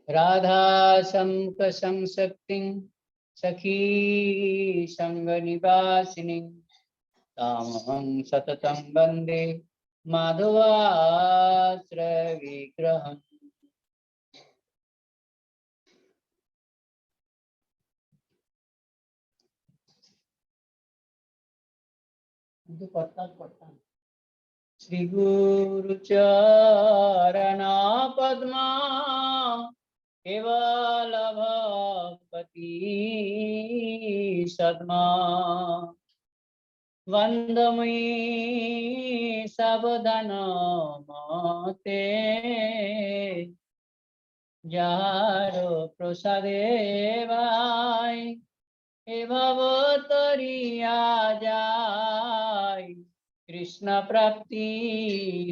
राधा शंक संशक्ति सखी संग निवासिनी तामहं सततं वन्दे माधवाश्रय विग्रहम्। श्री गुरु चरणा पद्मा केवल भक्ति सद्मा वंदमयी सावधान मते যাহারো প্রসাদে ভাই এ ভব তরিয়া যায় কৃষ্ণ প্রাপ্তি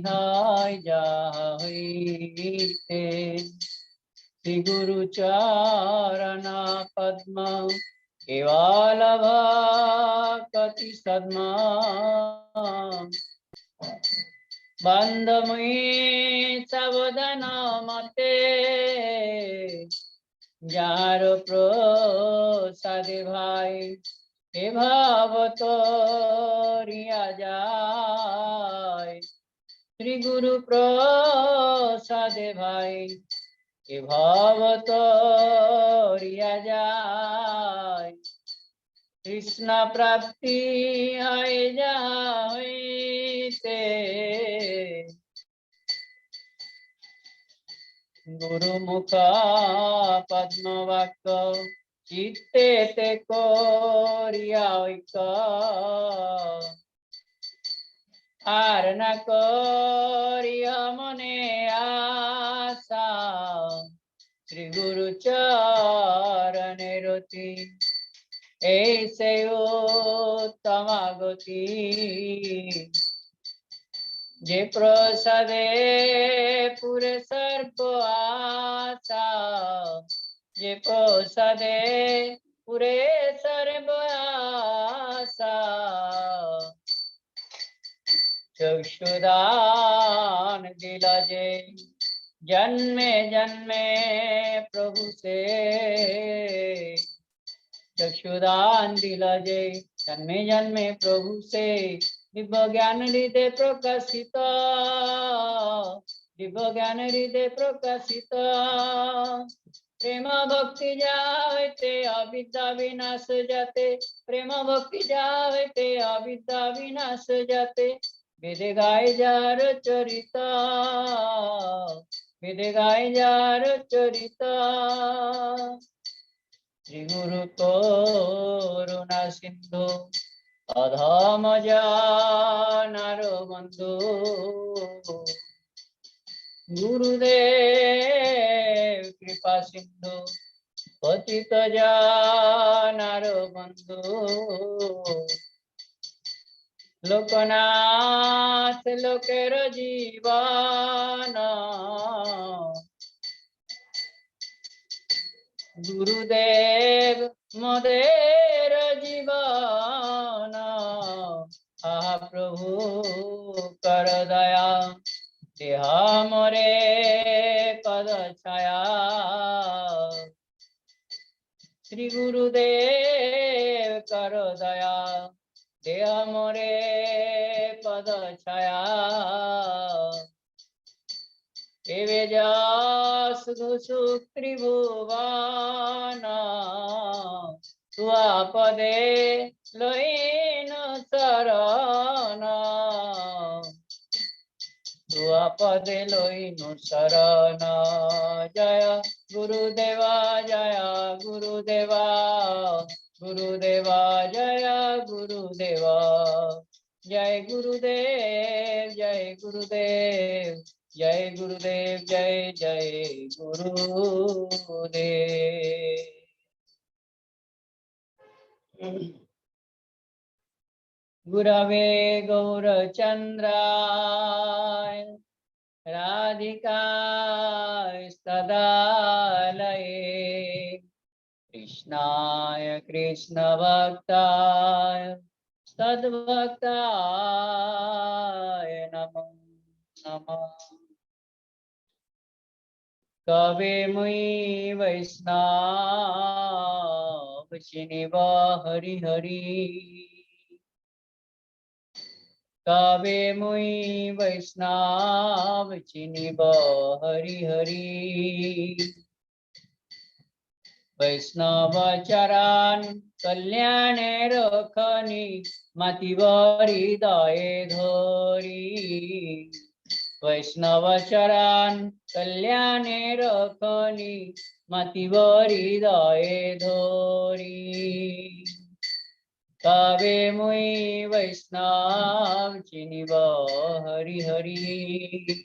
হয় যাহা হইতে শ্রী গুরু চরণ পদ্ম কেবল ভক্তি সদ্মা বন্দময়ী সাবধান মতে যার প্রসাদে ভাই এ ভাব তরিয়া যায় শ্রী গুরু প্রসাদে ভাই এ ভাব তরিয়া যায় কৃষ্ণ প্রাপ্তি হয় যাহা হইতে গুরুমুখ পদ্ম বাক্য চিত্তে তে করিয়া ঐক্য আর না করিয়া মনে আশা শ্রী গুরু চরণে রতি এই সে উত্তম গতি যে প্রসাদে পুরে সর্ব আশা যে প্রসাদে পুরে সর্ব আশা चक्षुदान दिला जे जन्मे जन्मे प्रभु से चक्षुदान दिला जे जन्मे जन्मे प्रभु से दिव्य ज्ञान हृदय प्रकाशित दिव्य ज्ञान हृदय प्रकाशित प्रेम भक्ति जाते अविद्या विनाश जाते प्रेम भक्ति जाते अविद्या विनाश जाते वेदे गाय जार चरिता वेदे गाय जार चरिता श्री गुरु करुणा सिंधु अधम जानार बंधु गुरुदेव कृपा सिंधु पतित जानार बंधु लोकनाथ लोकेर जीवन गुरुदेव मोदेर जीवन आहा प्रभु कर दया देहा मोरे पद छाया श्री गुरुदेव कर दया देह मोरे पद छाया एवे सुधु त्रिभुवन तुआ पदे लईन शरण तुआ पदे लईन शरण जय गुरुदेवा जय गुरुदेवा गुरुदेवा जय गुरुदेवा जय गुरुदेव जय गुरुदेव जय गुरुदेव जय जय गुरुदेव। गुरवे गौरचंद्राय राधिकाय सदालये कृष्णाय कृष्ण भक्ताय सद्भक्ताय नमो नमः। कवे मुई वैष्णव चिनिब हरि हरि। कवे मुई वैष्णव चिनिब हरि हरि। वैष्णव चरण कल्याणे रखनी मतिवरी दये धरी। वैष्णव चरण कल्याणे रखनी मतिवरी दये धरी। कवे मुई वैष्णव चिनिब हरि हरि।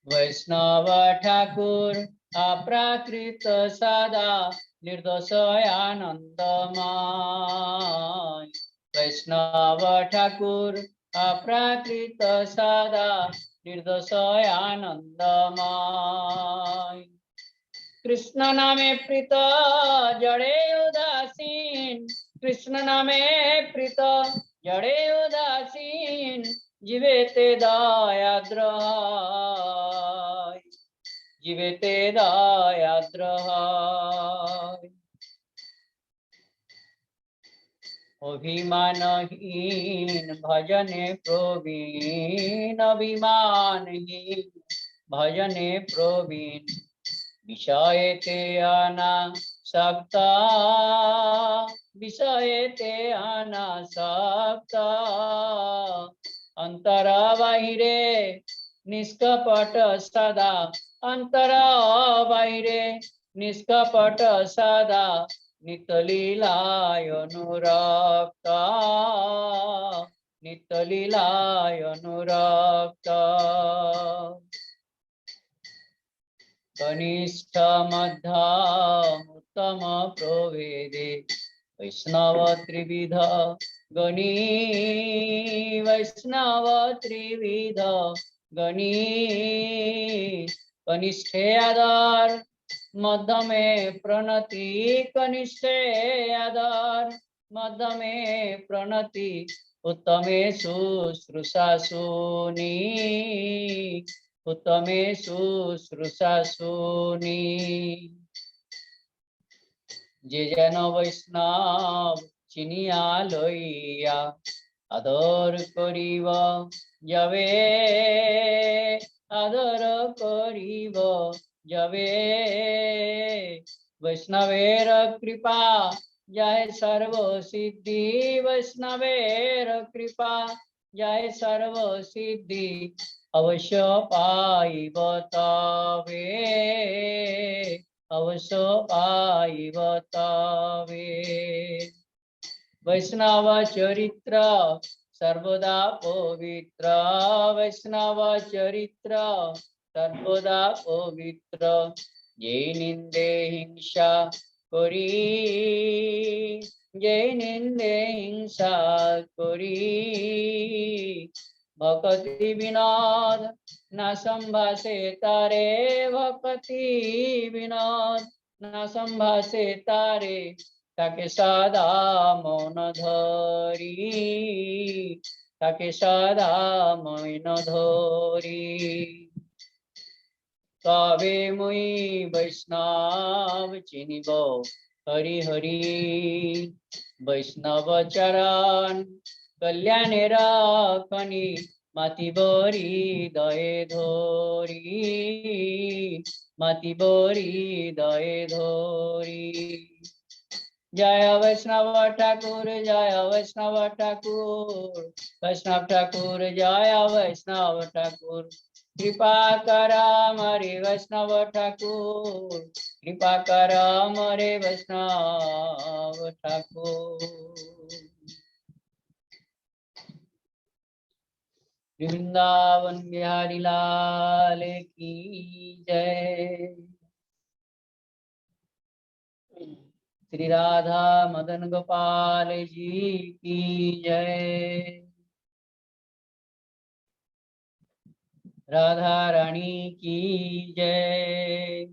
वैष्णव ठाकुर अप्राकृत सदा निर्दोष आनंदमय। वैष्णव ठाकुर अप्राकृत सदा निर्दोष आनंदमय। कृष्ण नामे प्रीत जड़े उदासीन। कृष्ण नामे प्रीत जड़े उदासीन। जीवे ते दयाद्र जीवे ते दयाद्र। अभिमानहीन भजने प्रवीण। अभिमानहीन भजने प्रवीण। विषये ते अनासक्ता विषये ते अनासक्ता। अंतर बाहिरे निष्कपट सदा। अंतर बाहिरे निष्कपट सदा। नितलीलाय अनुरक्त नितलीलाय अनुरक्त। कनिष्ठ मध्यम उत्तम प्रभेदे वैष्णव त्रिविध गणी। वैष्णव त्रिविध गणी। कनिष्ठे आदर मध्यमे प्रणति। कनिष्ठे आदर मध्यमे प्रणति। उत्तमे शुश्रूषासुनी उत्तमे शुश्रूषासुनी। जे जन वैष्णव चिनिया लइया आदर करिब जबे। आदर करिब जबे। वैष्णवेर कृपा जाय सर्व सिद्धि। वैष्णवेर कृपा जाय सर्व सिद्धि। अवश्य पाइब तबे अवश्य पाइब तबे। वैष्णव चरित्र सर्वदा पवित्र। वैष्णव चरित्र सर्वदा पवित्र। जय निंदे हिंसा करी जय निंदे हिंसा करी। भक्ति विनोद न संभाषे तारे। भक्ति विनोद न संभाषे तारे। ताके सदा मौन धरी ताके सदा मौन धरी। कवे मुई वैष्णव चिनिब हरि हरि। वैष्णव चरण कल्याणे रखनी मतिवरी दये धरी। मतिवरी दये धरी। जय वैष्णव ठाकुर जय वैष्णव ठाकुर। वैष्णव ठाकुर जय वैष्णव ठाकुर। कृपा करा मरे वैष्णव ठाकुर। कृपा करा मरे वैष्णव ठाकुर। वृंदावन बिहारी लाल की जय। श्री राधा मदन गोपाल जी की जय। राधा रानी की जय।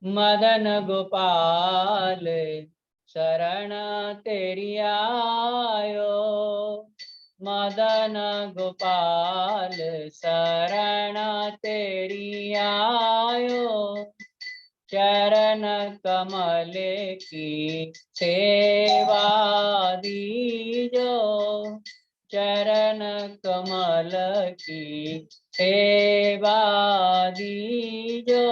मदन गोपाल शरण तेरी आयो। मदन गोपाल शरण तेरी आयो, चरण कमल की सेवा दीजो, चरण कमल की सेवा दीजो।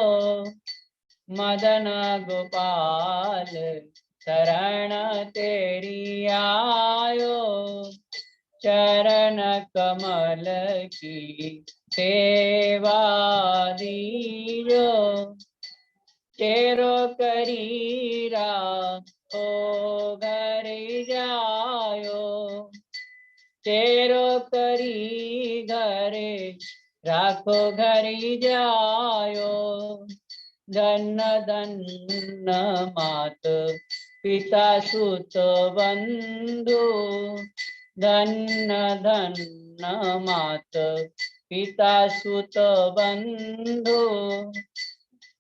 मदन गोपाल शरण तेरी आयो, चरण कमल की सेवा दीजो। तेरो करीरा हो घर जायो, तेरो करी घरे राखो घर जायो। धन धन मात पिता सुत बंधु, धन धन मात पिता सुत बंधु।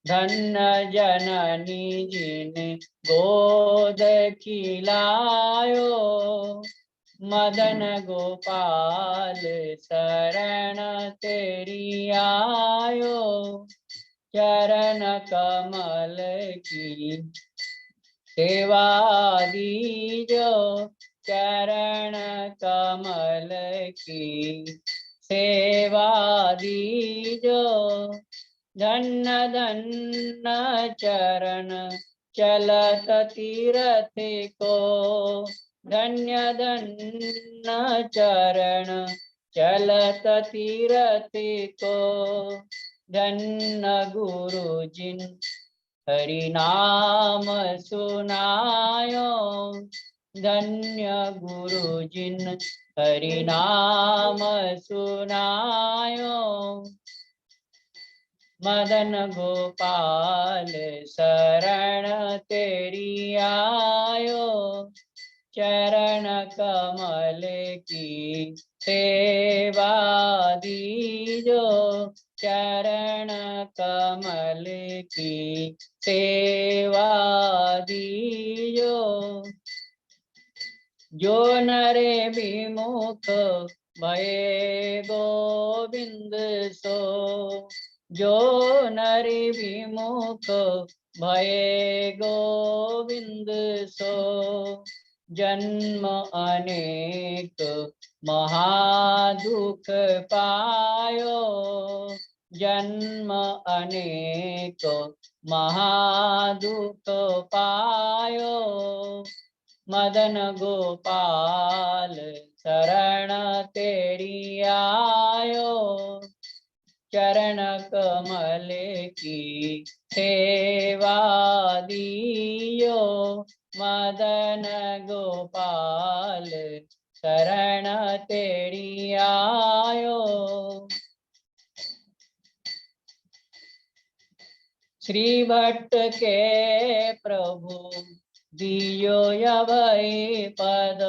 धन्य जननी जिने गोद खिलायो, मदन गोपाल शरण तेरी आयो, चरण कमल की सेवा दीजो, चरण कमल की सेवा दीजो। धन्य धन्य चरण चलत तीरथ को, धन्य धन्य चरण चलत तीरथ को। धन्य गुरु जिन हरि नाम सुनायो, धन्य गुरु जिन हरि नाम सुनायो। मदन गोपाल शरण तेरी आयो, चरण कमल की सेवा दीजो, चरण कमल की सेवा दीजो। जो नरे विमुख भये गोविंद सो, जो नरि विमुख भये गोविंद सो। जन्म अनेक महादुख पायो, जन्म अनेक महादुख पायो। मदन गोपाल शरण तेरी आयो, चरण कमल की सेवा दीयो। मदन गोपाल शरण तेरी आयो। श्री भट्ट के प्रभु दियो अभय पद,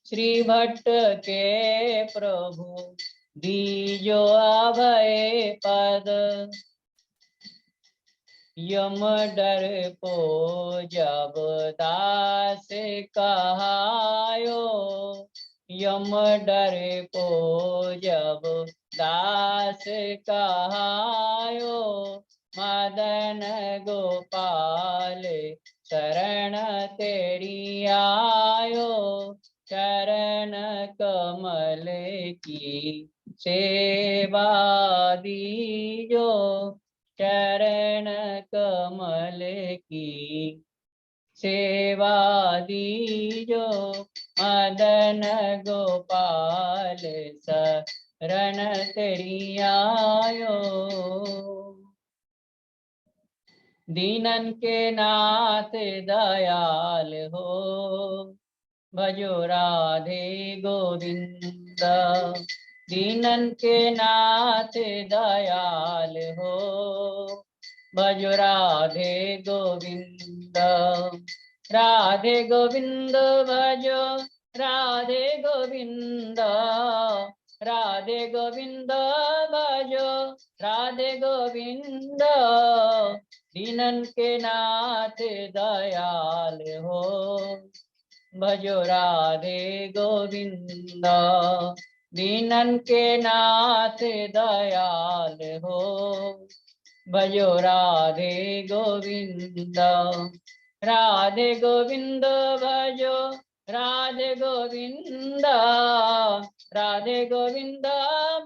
श्री भट्ट के प्रभु दीजो अभय पद। यम डर को जब दास कहायो, यम डर को जब दास कहायो। मदन गोपाल शरण तेरी आयो, चरण कमल की सेवा दीजो, चरण कमल की सेवा दीजो। मदन गोपाल शरण तेरी आयो। दीनन के नाथ दयाल हो, भजो राधे गोविंद। दीनन के नाथ दयाल हो, भजो राधे गोविंद। राधे गोविंद भजो राधे गोविंद, राधे गोविंद भजो राधे गोविंद। दीनन के नाथ दयाल हो, भजो राधे गोविंद। दीनन के नाथ दयाल हो, भजो राधे गोविंद। राधे गोविंद भजो राधे गोविंद, राधे गोविंद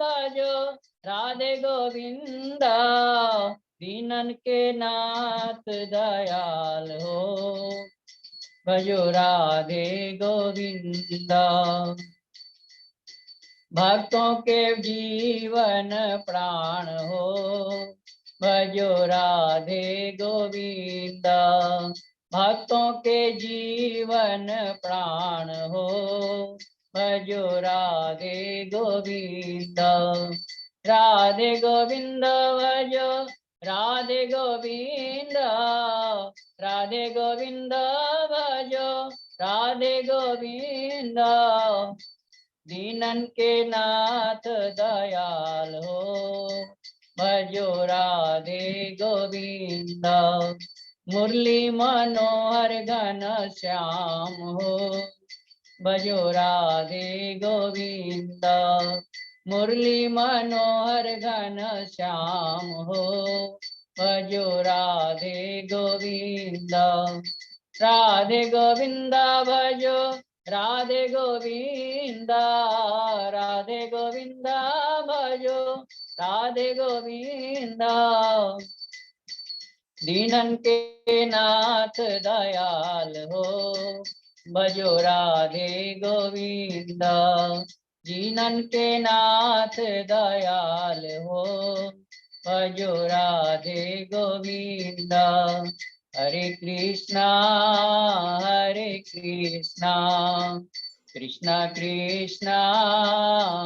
भजो राधे गोविंद। दीनन के नाथ दयाल हो, भजो राधे गोविंद। भक्तों के जीवन प्राण हो, भजो राधे गोविंद। भक्तों के जीवन प्राण हो, भजो राधे गोविंद। राधे गोविंद भजो राधे गोविंद, राधे गोविंद भजो राधे गोविंद। दीनन के नाथ दयाल हो, भजो राधे गोविंद। मुरली मनोहर घन श्याम हो, भजो राधे गोविंद। मुरली मनोहर घन श्याम हो, भजो राधे गोविंद। राधे गोविंद भजो राधे गोविंद, राधे गोविंद भजो राधे गोविंद। दीनन के नाथ दयाल हो, भजो राधे गोविंद। दीनन के नाथ दयाल हो, भजो राधे गोविंद। हरे कृष्णा कृष्णा कृष्णा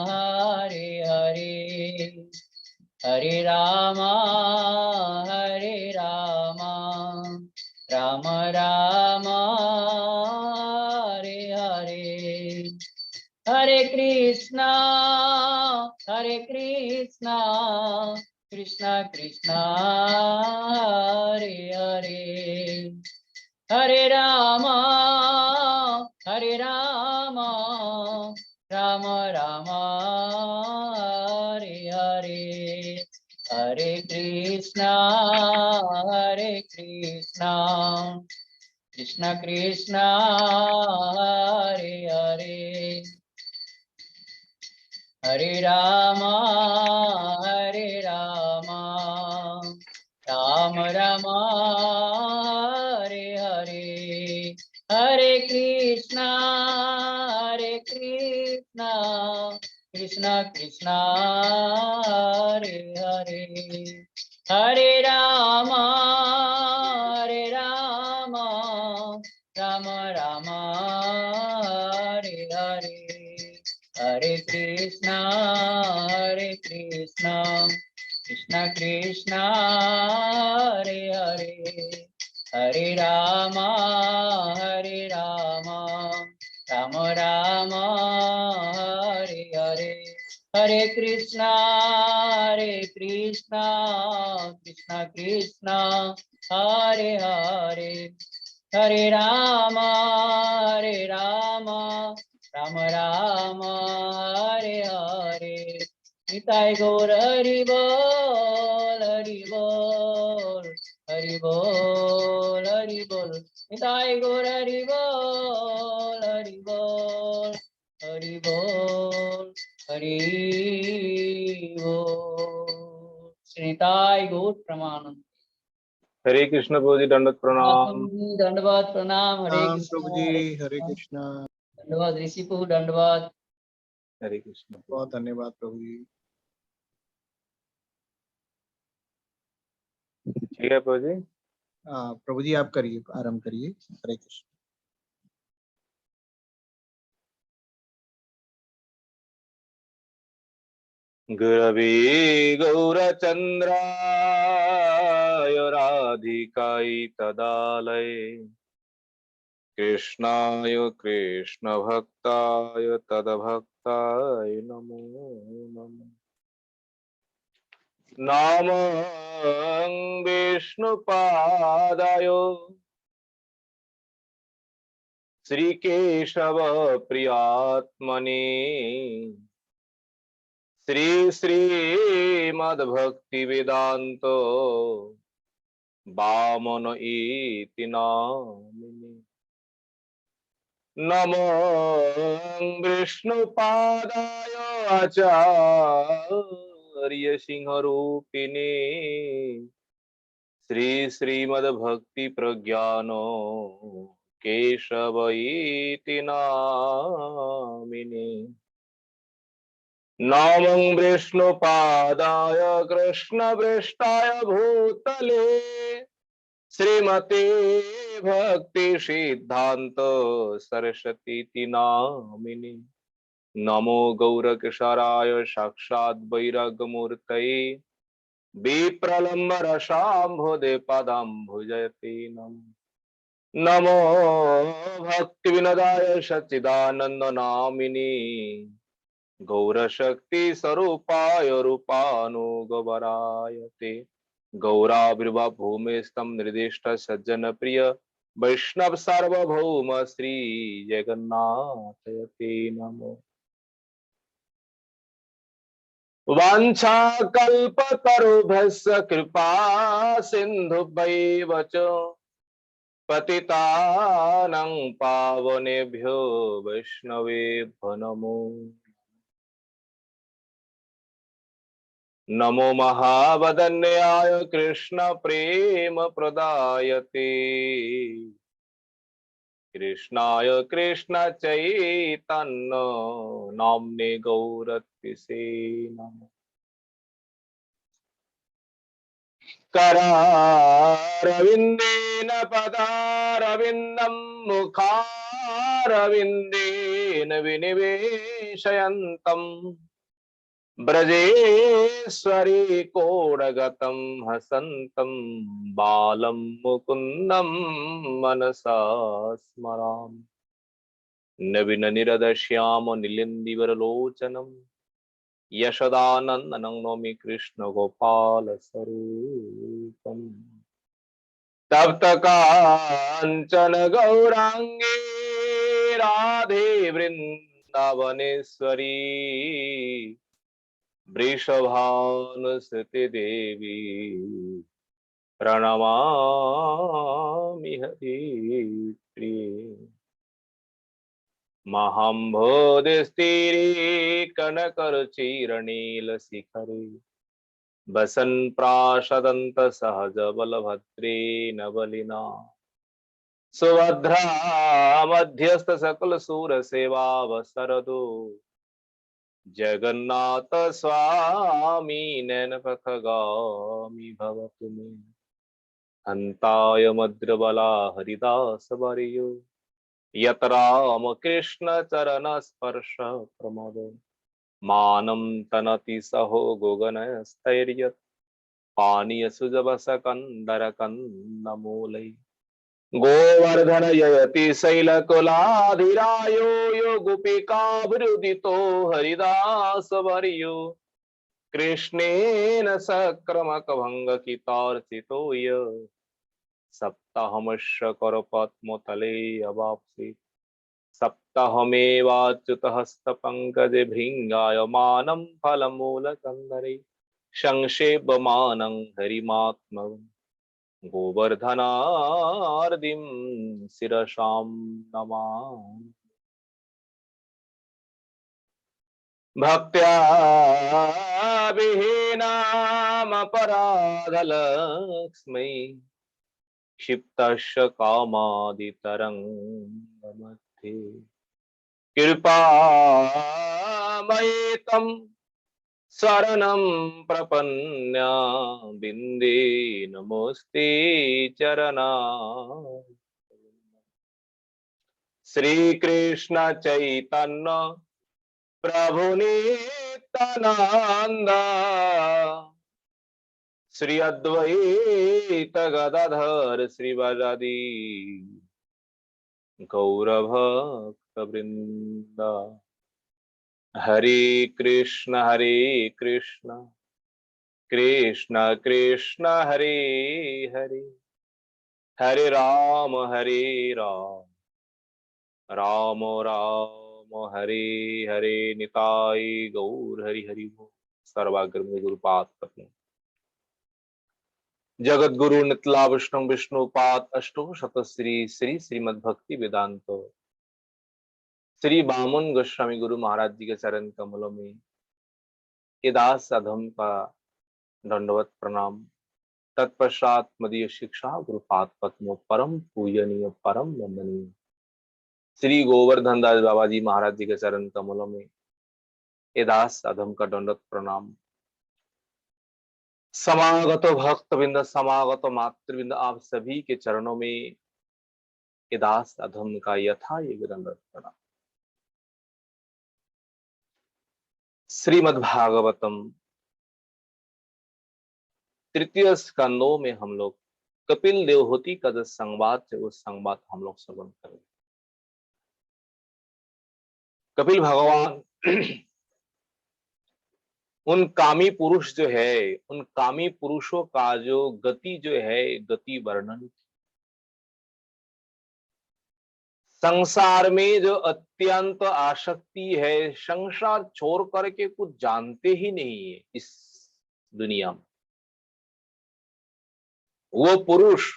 हरे हरे, हरे रामा राम राम हरे हरे। हरे कृष्णा कृष्णा कृष्णा हरे हरे, हरे राम राम राम हरे हरे। हरे कृष्णा कृष्णा कृष्णा हरे हरे, हरे राम राम राम हरे हरे। हरे कृष्णा कृष्णा कृष्णा हरे हरे, हरे राम राम राम हरे हरे। हरे कृष्णा कृष्णा कृष्णा हरे हरे, हरे राम राम राम हरे हरे। हरे कृष्णा कृष्णा कृष्णा हरे हरे, हरे राम राम राम हरे हरे। निताय गौर हरि बोल, हरि बोल, हरि बोल, हरि बोल। निताय गौर हरि बोल, हरि बोल, हरि बोल, हरि बोल। श्री निताय गौर प्रमाण। हरे कृष्ण प्रभु जी, दंडवत प्रणाम। दंडवत प्रणाम। हरे प्रणाम कृष्ण प्रभु जी, हरे कृष्णा। दंडवत ऋषि प्रभु दंडवत। हरे कृष्ण। बहुत धन्यवाद प्रभु जी। ठीक है प्रभु जी। प्रभु जी आप करिए, आरंभ करिए। हरे कृष्ण। गुरवे गौरचन्द्राय राधिकाय तदालय, कृष्णाय कृष्णभक्ताय तद्भक्ताय नमो नमः। नमः विष्णुपादाय श्री केशव प्रियात्मने श्री श्रीमद्भक्ति वेदांत वामन इति नामिने। नमो विष्णुपादाय आचार्य सिंहरूपिणे श्री श्रीमद्भक्ति प्रज्ञानो केशव इति नामिने। नमो विष्णुपादाय कृष्णपृष्ठाय भूतले श्रीमते भक्ति सिद्धांत सरस्वती नामिने। नमो गौरकिशोराय साक्षात् वैराग्यमूर्तये विप्रलम्ब रसाम्भोदे पदाम्बुजयते नमः। नमो भक्ति विनोदाय सच्चिदानंद नामिने गौरशक्ति स्वरूपाय रूपानुगवराय ते गौराविर्भा भूमिस्तम निर्दिष्ट सज्जन प्रिय वैष्णव सार्वभौम श्री जगन्नाथ ते नमो। वाञ्छा कल्पतरुभ्यश्च कृपा सिन्धुभ्यैव च पतितानां पावनेभ्यो वैष्णवेभ्यो नमो। नमो महावदन्याय कृष्ण प्रेम प्रदायते कृष्णाय कृष्ण चैतन्य नाम्ने गौरत्रिसे नमः। करारविन्देन पदारविन्दं मुखारविन्देन विनिवेशयन्तम् ब्रजेश्वरी कोडगतं हसन्तं बालं मुकुन्दं मनसा स्मरामि। नवीननिरदश्याम नीलिन्दिवरलोचनं यशोदानन्दनं नौमि कृष्णगोपालस्वरूपम्। तप्तकाञ्चन गौराङ्गे राधे वृन्दावनेश्वरी वृषभानुसुते देवी प्रणमामि हरिप्रिये। महाम्भोधिस्थिरे कनकरुचिरनीलशिखरे वसन् प्राशदन्त सहज बलभद्रे नवलिना सुभद्रा मध्यस्थ सकल सूर सेवावसरदो जगन्नाथ स्वामी नैनपथगामी भवतु मे। हन्ताय मद्रबला हरिदास वर्यो यत राम कृष्ण चरण स्पर्श प्रमोद मानं तनति सहो गुगनस्तैर्यत् पानीय सुजवस कंदर कंदमूलै गोवर्धन ययति शैलकुलाधिरायो यो गोपिकाभिरुदितो हरिदास वर्यो कृष्णेन सक्रमकभङ्गकितार्चितो य सप्ताहमश्य करपद्मतले अवाप्सि सप्ताहमेवाच्युतहस्तपङ्कजे भृङ्गायमानं फलमूलकन्दरे संक्षेपमानं हरिमात्मम् गोवर्धनार्दिं शिरसां नमामि। भक्त्या विहीनामपराधलक्ष्मै क्षिप्तस्य कामादितरङ्गमध्ये कृपामयि तं शरणं प्रपन्या बिन्दे नमोस्ते चरणा। श्रीकृष्ण चैतन्य प्रभु नित्यानंद श्री अद्वैत गदाधर श्रीवासादि गौरभक्त वृंद। हरे कृष्ण कृष्ण कृष्ण हरे हरे हरे राम राम राम हरे हरे निताय गौर हरि हरि बोल। सर्वाग्र गुरुपाद पद्म जगत गुरु नितला विष्णु विष्णुपाद अष्टो शत श्री श्री श्रीमद भक्ति वेदांत श्री बामन गोस्वामी गुरु महाराज जी के चरण कमलों में ये दास अधम का दंडवत प्रणाम। तत्पश्चात मदीय शिक्षा गुरुपाद पद्म परम पूजनीय परम वंदनीय श्री गोवर्धन दास बाबा जी महाराज जी के चरण कमलों में ये दास अधम का दंडवत प्रणाम। समागत भक्त बिंद समागत मातृविंद आप सभी के चरणों में ये दास अधम का यथा ये दंडवत प्रणाम। श्रीमद् भागवतम तृतीय स्कंदों में हम लोग कपिल देवहूति का जो संवाद है उस संवाद हम लोग श्रवण करें। कपिल भगवान उन कामी पुरुष जो है उन कामी पुरुषों का जो गति जो है गति वर्णन संसार में जो अत्यंत आसक्ति है संसार छोड़ करके कुछ जानते ही नहीं है इस दुनिया में वो पुरुष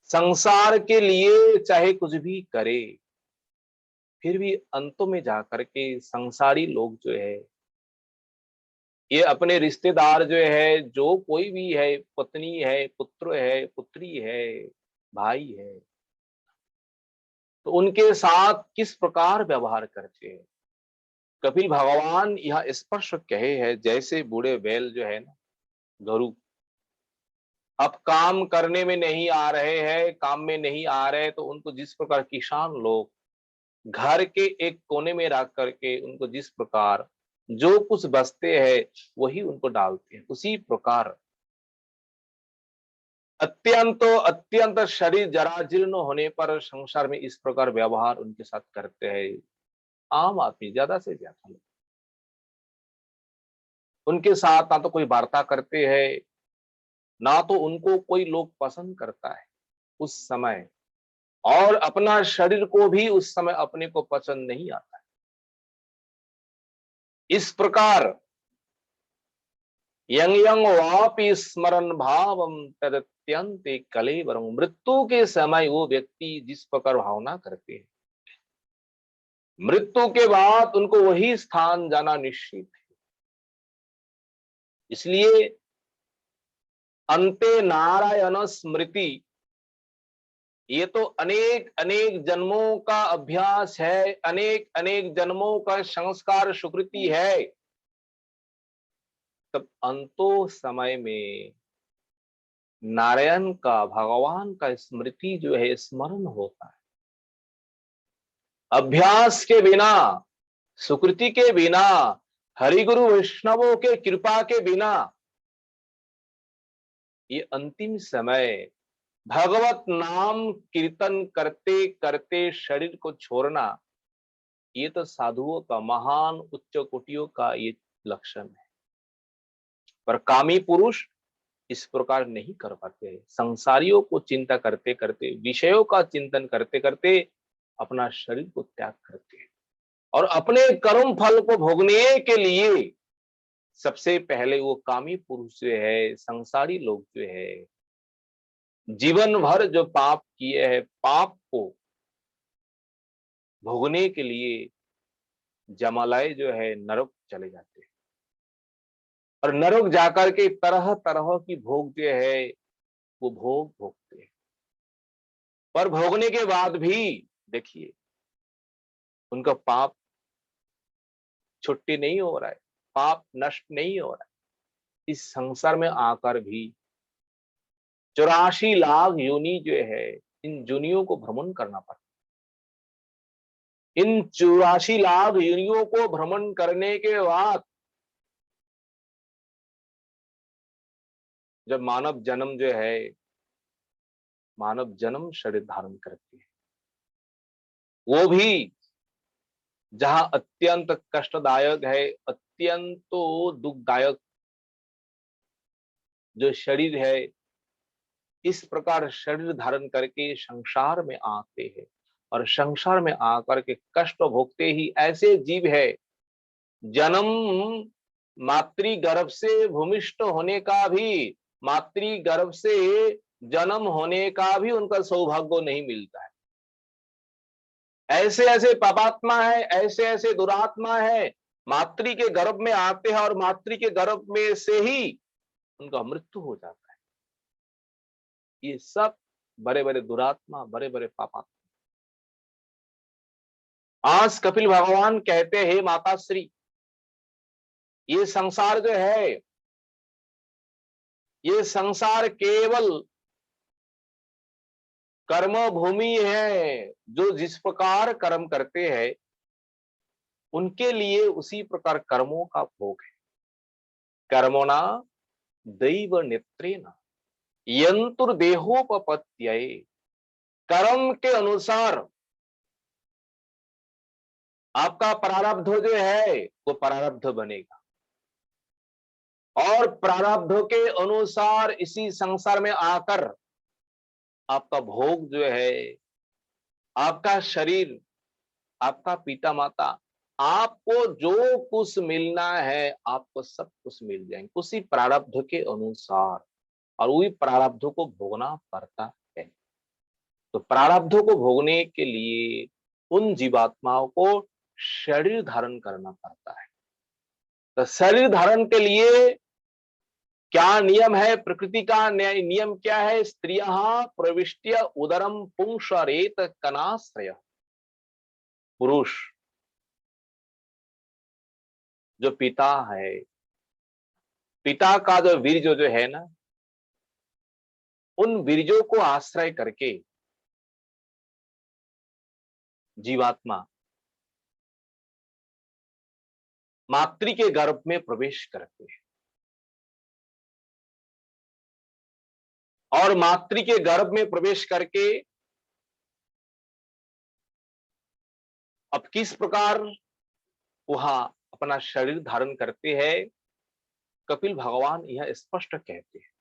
संसार के लिए चाहे कुछ भी करे फिर भी अंतों में जाकर के संसारी लोग जो है ये अपने रिश्तेदार जो है जो कोई भी है पत्नी है पुत्र है पुत्री है भाई है तो उनके साथ किस प्रकार व्यवहार करते हैं। कपिल भगवान यह स्पष्ट कहे है जैसे बूढ़े बैल जो है ना गरु अब काम करने में नहीं आ रहे हैं काम में नहीं आ रहे तो उनको जिस प्रकार किसान लोग घर के एक कोने में रख करके उनको जिस प्रकार जो कुछ बचते हैं वही उनको डालते हैं उसी प्रकार अत्यंत शरीर जराजीर्ण होने पर संसार में इस प्रकार व्यवहार उनके साथ करते हैं आम आदमी ज्यादा से ज्यादा लोग उनके साथ ना तो कोई वार्ता करते हैं ना तो उनको कोई लोग पसंद करता है उस समय और अपना शरीर को भी उस समय अपने को पसंद नहीं आता है। इस प्रकार यंग यंग वापि स्मरण भावम तदत्यंते कलेवरम मृत्यु के समय वो व्यक्ति जिस प्रकार भावना करते हैं मृत्यु के बाद उनको वही स्थान जाना निश्चित है। इसलिए अंते नारायण स्मृति ये तो अनेक अनेक जन्मों का अभ्यास है अनेक अनेक जन्मों का संस्कार सुकृति है तब अंतो समय में नारायण का भगवान का स्मृति जो है स्मरण होता है। अभ्यास के बिना सुकृति के बिना हरिगुरु वैष्णवों के कृपा के बिना ये अंतिम समय भगवत नाम कीर्तन करते करते शरीर को छोड़ना ये तो साधुओं का महान उच्च कोटियों का ये लक्षण है पर कामी पुरुष इस प्रकार नहीं कर पाते। संसारियों को चिंता करते करते विषयों का चिंतन करते करते अपना शरीर को त्याग करते हैं और अपने कर्म फल को भोगने के लिए सबसे पहले वो कामी पुरुष जो है संसारी लोग जो है जीवन भर जो पाप किए हैं पाप को भोगने के लिए जमालय जो है नरक चले जाते हैं और नरक जाकर के तरह तरह की भोग जो है वो भोग भोगते हैं पर भोगने के बाद भी देखिए उनका पाप छुट्टी नहीं हो रहा है पाप नष्ट नहीं हो रहा है। इस संसार में आकर भी 84 लाख योनि जो है इन योनियों को भ्रमण करना पड़ता है। इन 84 लाख योनियों को भ्रमण करने के बाद जब मानव जन्म जो है मानव जन्म शरीर धारण करती है वो भी जहां अत्यंत कष्टदायक है अत्यंत दुखदायक जो शरीर है इस प्रकार शरीर धारण करके संसार में आते हैं और संसार में आकर के कष्ट भोगते ही ऐसे जीव है, जन्म मातृ गर्भ से भूमिष्ठ होने का भी, मातृ गर्भ से जन्म होने का भी उनका सौभाग्य नहीं मिलता है। ऐसे ऐसे पापात्मा है, ऐसे ऐसे दुरात्मा है, मातृ के गर्भ में आते हैं और मातृ के गर्भ में से ही उनका मृत्यु हो जाता है। ये सब बड़े बड़े दुरात्मा, बड़े बड़े पापात्मा। आज कपिल भगवान कहते हैं, माता श्री, ये संसार जो है, ये संसार केवल कर्म भूमि है। जो जिस प्रकार कर्म करते हैं उनके लिए उसी प्रकार कर्मों का भोग है। कर्मोना दैव नेत्रेण यंतुर्देहोपपत्त्यये। कर्म के अनुसार आपका प्रारब्ध जो है वो प्रारब्ध बनेगा, और प्रारब्ध के अनुसार इसी संसार में आकर आपका भोग जो है, आपका शरीर, आपका पिता माता, आपको जो कुछ मिलना है आपको सब कुछ मिल जाएंगे उसी प्रारब्ध के अनुसार, और वही प्रारब्ध को भोगना पड़ता है। तो प्रारब्ध को भोगने के लिए उन जीवात्माओं को शरीर धारण करना पड़ता है। तो शरीर धारण के लिए क्या नियम है? प्रकृति का नियम क्या है? स्त्रियः प्रविष्ट्य उदरम पुंसरेत कनाश्रय। पुरुष जो पिता है, पिता का जो वीर्य जो है ना, उन वीर्यों को आश्रय करके जीवात्मा मातृ के गर्भ में प्रवेश करते हैं, और मातृ के गर्भ में प्रवेश करके अब किस प्रकार वहां अपना शरीर धारण करते हैं, कपिल भगवान यह स्पष्ट कहते हैं।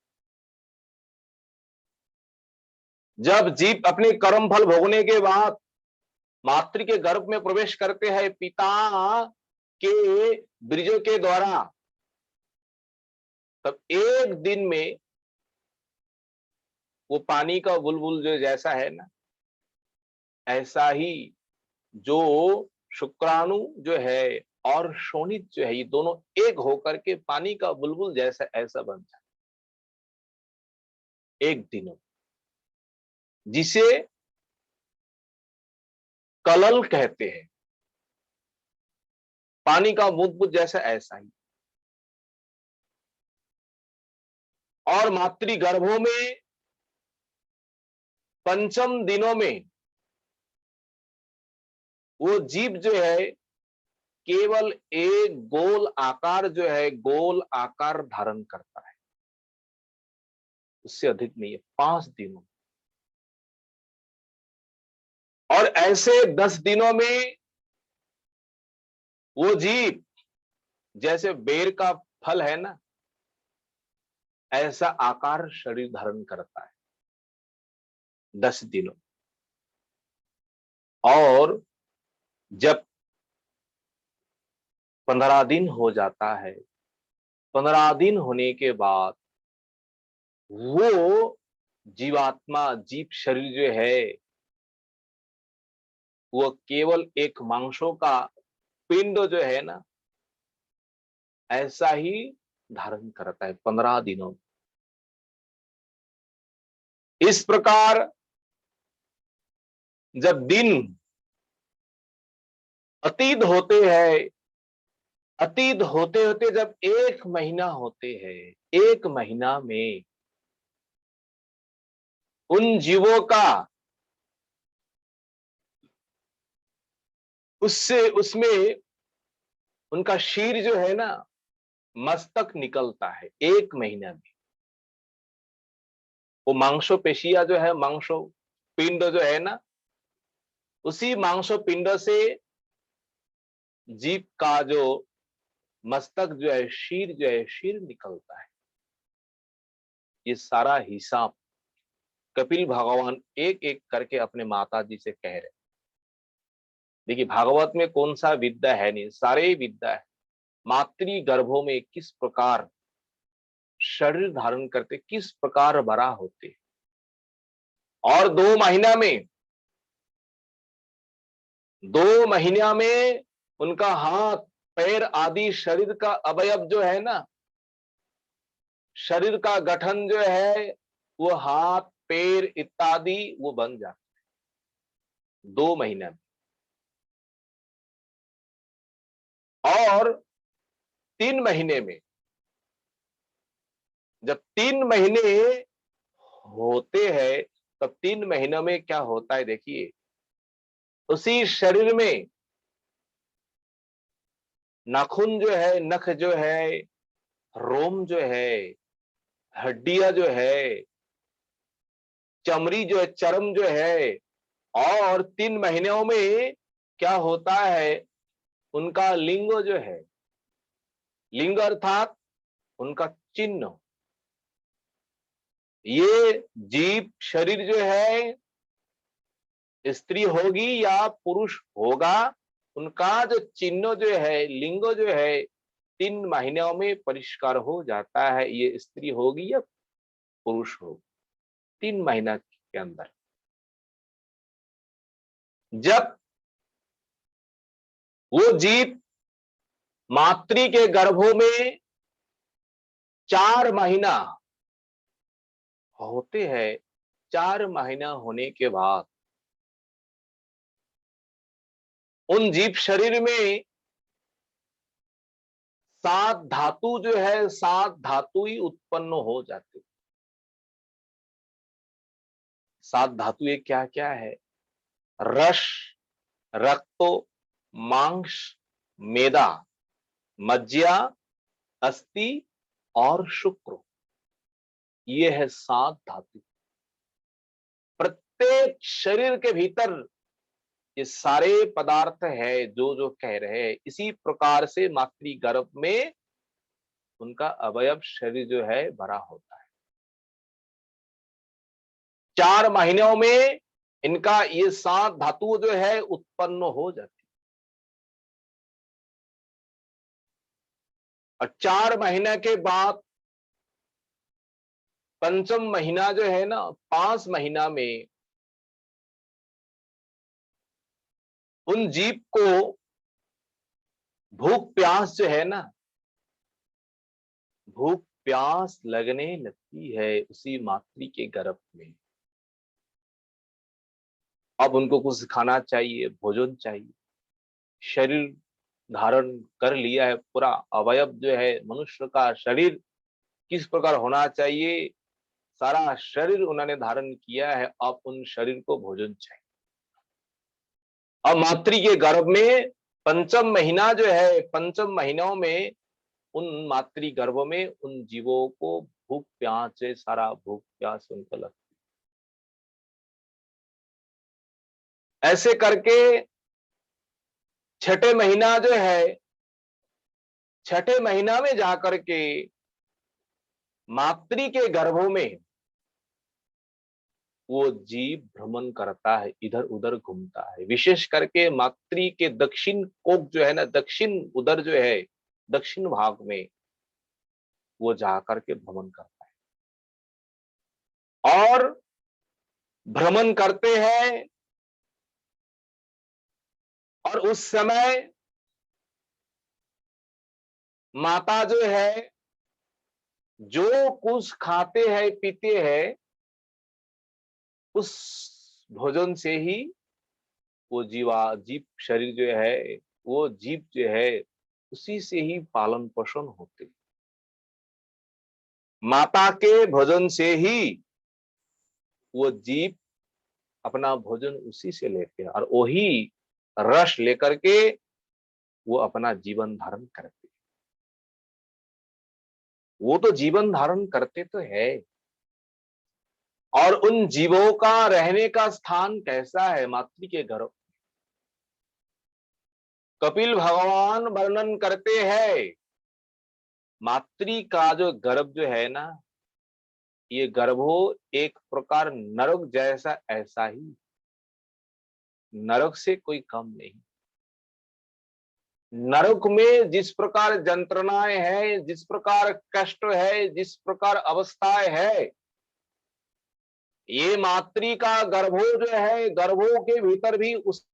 जब जीव अपने कर्म फल भोगने के बाद मातृ के गर्भ में प्रवेश करते हैं पिता के बीजों के द्वारा, तब एक दिन में वो पानी का बुलबुल जो जैसा है ना, ऐसा ही जो शुक्राणु जो है और शोणित जो है, ये दोनों एक होकर के पानी का बुलबुल जैसा ऐसा बन जाए एक दिन, जिसे कलल कहते हैं। पानी का बुलबुल जैसा ऐसा ही। और मातृ गर्भों में पंचम दिनों में वो जीव जो है केवल एक गोल आकार जो है, गोल आकार धारण करता है, उससे अधिक नहीं है 5 दिनों। और ऐसे 10 दिनों में वो जीव जैसे बेर का फल है ना, ऐसा आकार शरीर धारण करता है 10 दिनों। और जब 15 दिन हो जाता है, 15 दिन होने के बाद वो जीवात्मा, जीव शरीर जो है वो केवल एक मांसों का पिंड जो है ना, ऐसा ही धारण करता है 15 दिनों में। इस प्रकार जब दिन अतीत होते हैं, अतीत होते होते जब 1 महीना होते हैं, 1 महीना में उन जीवों का उसमें उनका शीर जो है ना, मस्तक निकलता है 1 महीना में। वो मांसपेशियां जो है, मांसो पिंड जो है ना, उसी मांसो पिंड से जीव का जो मस्तक जो है, शीर जो है, शीर निकलता है। ये सारा हिसाब कपिल भगवान एक एक करके अपने माता जी से कह रहे। देखिए भागवत में कौन सा विद्या है नहीं, सारे विद्या है। मातृ गर्भों में किस प्रकार शरीर धारण करते, किस प्रकार बड़ा होते, और 2 महीना में उनका हाथ पैर आदि शरीर का अवयव जो है ना, शरीर का गठन जो है, वो हाथ पैर इत्यादि वो बन जाता है 2 महीना में। और 3 महीने में, जब 3 महीने होते हैं, तब 3 महीनों में क्या होता है देखिए, उसी शरीर में नाखून जो है, नख जो है, रोम जो है, हड्डियां जो है, चमड़ी जो है, चर्म जो है, और 3 महीनों में क्या होता है, उनका लिंग जो है, लिंग अर्थात उनका चिन्ह, ये जीव शरीर जो है, स्त्री होगी या पुरुष होगा, उनका जो चिन्ह जो है, लिंग जो है, 3 महीनों में परिष्कार हो जाता है। ये स्त्री होगी या पुरुष होगी, 3 महीना के अंदर। जब वो जीव मातृ के गर्भों में 4 महीना होते हैं, 4 महीना होने के बाद उन जीव शरीर में 7 धातु जो है, 7 धातु ही उत्पन्न हो जाते। 7 धातु ये क्या क्या है? रस, रक्तो, मांस, मेदा, मज्जा, अस्थि और शुक्र। ये है 7 धातु। प्रत्येक शरीर के भीतर ये सारे पदार्थ है जो जो कह रहे हैं। इसी प्रकार से मातृ गर्भ में उनका अवयव शरीर जो है भरा होता है। 4 महीनों में इनका ये 7 धातु जो है उत्पन्न हो जाती है। और 4 महीने के बाद 5वां महीना जो है ना, 5 महीना में उन जीव को भूख प्यास जो है ना, भूख प्यास लगने लगती है उसी मातृ के गर्भ में। अब उनको कुछ खाना चाहिए, भोजन चाहिए। शरीर धारण कर लिया है, पूरा अवयव जो है मनुष्य का शरीर किस प्रकार होना चाहिए, सारा शरीर उन्होंने धारण किया है। अब उन शरीर को भोजन चाहिए। अब मातृ के गर्भ में 5वां महीना जो है, 5वें महीनों में उन मातृ गर्भ में उन जीवों को भूख प्यास से, सारा भूख प्यास उनको लगती। ऐसे करके 6ठे महीना जो है, 6ठे महीना में जाकर के मातृ के गर्भों में वो जीव भ्रमण करता है, इधर उधर घूमता है। विशेष करके मातृ के दक्षिण कोख जो है ना, दक्षिण उदर जो है, दक्षिण भाग में वो जाकर के भ्रमण करता है। और भ्रमण करते हैं, और उस समय माता जो है, जो कुछ खाते हैं पीते हैं, उस भोजन से ही वो जीव शरीर जो है, वो जीव जो है, उसी से ही पालन पोषण होते। माता के भोजन से ही वो जीव अपना भोजन उसी से लेते हैं, और वही रस लेकर के वो अपना जीवन धारण करते। वो तो जीवन धारण करते तो है। और उन जीवों का रहने का स्थान कैसा है? मातृ के गर्भ। कपिल भगवान वर्णन करते हैं, मातृ का जो गर्भ जो है ना, ये गर्भो एक प्रकार नरक जैसा, ऐसा ही, नरक से कोई कम नहीं। नरक में जिस प्रकार यंत्रणाएं हैं, जिस प्रकार कष्ट है, जिस प्रकार अवस्थाएं है, ये मातृ का गर्भो जो है, गर्भों के भीतर भी उस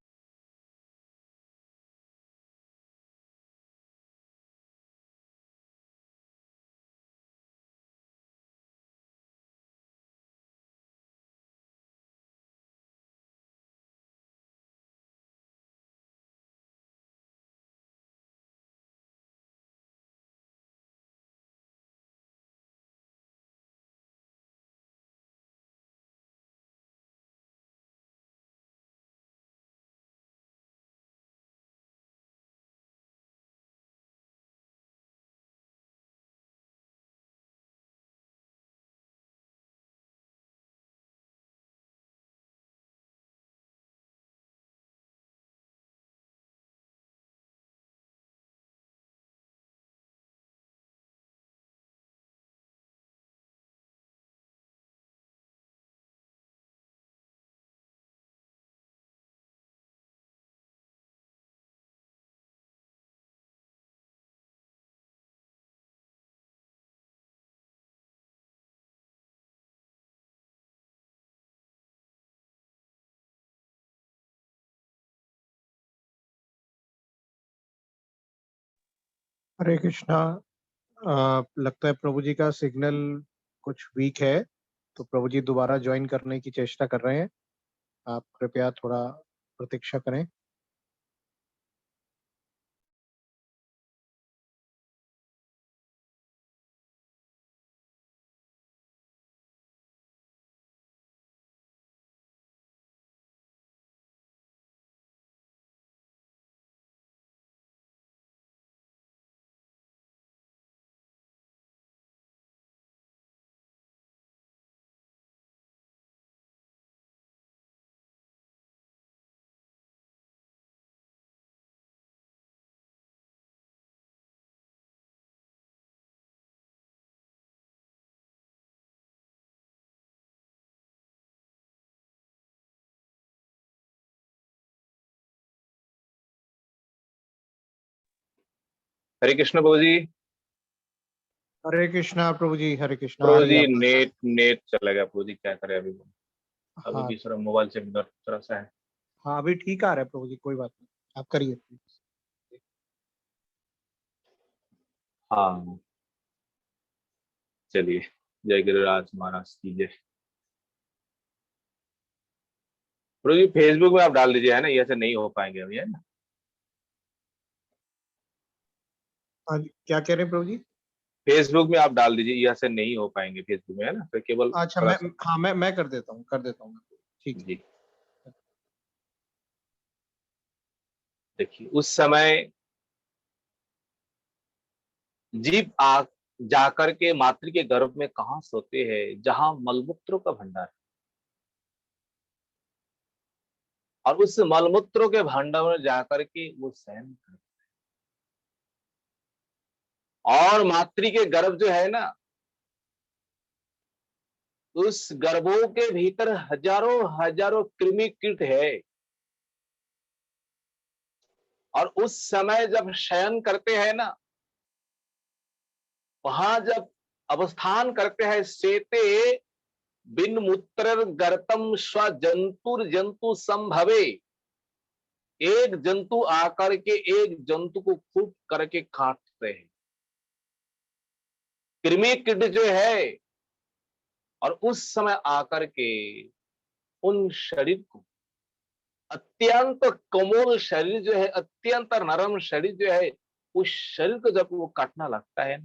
हरे कृष्णा। लगता है प्रभु जी का सिग्नल कुछ वीक है, तो प्रभु जी दोबारा ज्वाइन करने की चेष्टा कर रहे हैं। आप कृपया थोड़ा प्रतीक्षा करें। हरे कृष्ण प्रभु जी। हरे कृष्णा प्रभु जी, हरे कृष्णा। आ प्रभु रही है जी आपकी आवाज। नेट नेट चला गया प्रभु जी, क्या करें अभी। अभी हाँ भी थोड़ा मोबाइल से थोड़ा सा है। हाँ, अभी ठीक आ रहा है प्रभु जी, कोई बात नहीं, आप करिए। हाँ चलिए, जय गिरिराज महाराज की जय। प्रभु जी फेसबुक में आप डाल दीजिए, है ना, ये ऐसे नहीं हो पाएंगे अभी, है ना। हाँ जी, क्या कह रहे हैं प्रभु जी? फेसबुक में आप डाल दीजिए, ये ऐसे नहीं हो पाएंगे फेसबुक में, है ना, तो केवल अच्छा, थोड़ा सा। मैं कर देता हूँ, कर देता हूँ। ठीक जी देखिए, उस समय जीव आ जाकर के मातृ के गर्भ में कहाँ सोते हैं, जहां मलमूत्रों का भंडार है। और उस मलमूत्रों के भंडार में जाकर के वो सहन करते हैं। और मातृ के गर्भ जो है ना, उस गर्भों के भीतर हजारों हजारों कृमि कीट है। और उस समय जब शयन करते हैं ना, वहां जब अवस्थान करते हैं, सेते बिन मूत्र गर्तम स्व जंतुर जंतु संभवे। एक जंतु आकर के एक जंतु को खूब करके काटते हैं। कृमि कीट जो है, और उस समय आकर के उन शरीर को, अत्यंत कोमल शरीर जो है, अत्यंत नरम शरीर जो है, उस शरीर को जब वो काटना लगता है,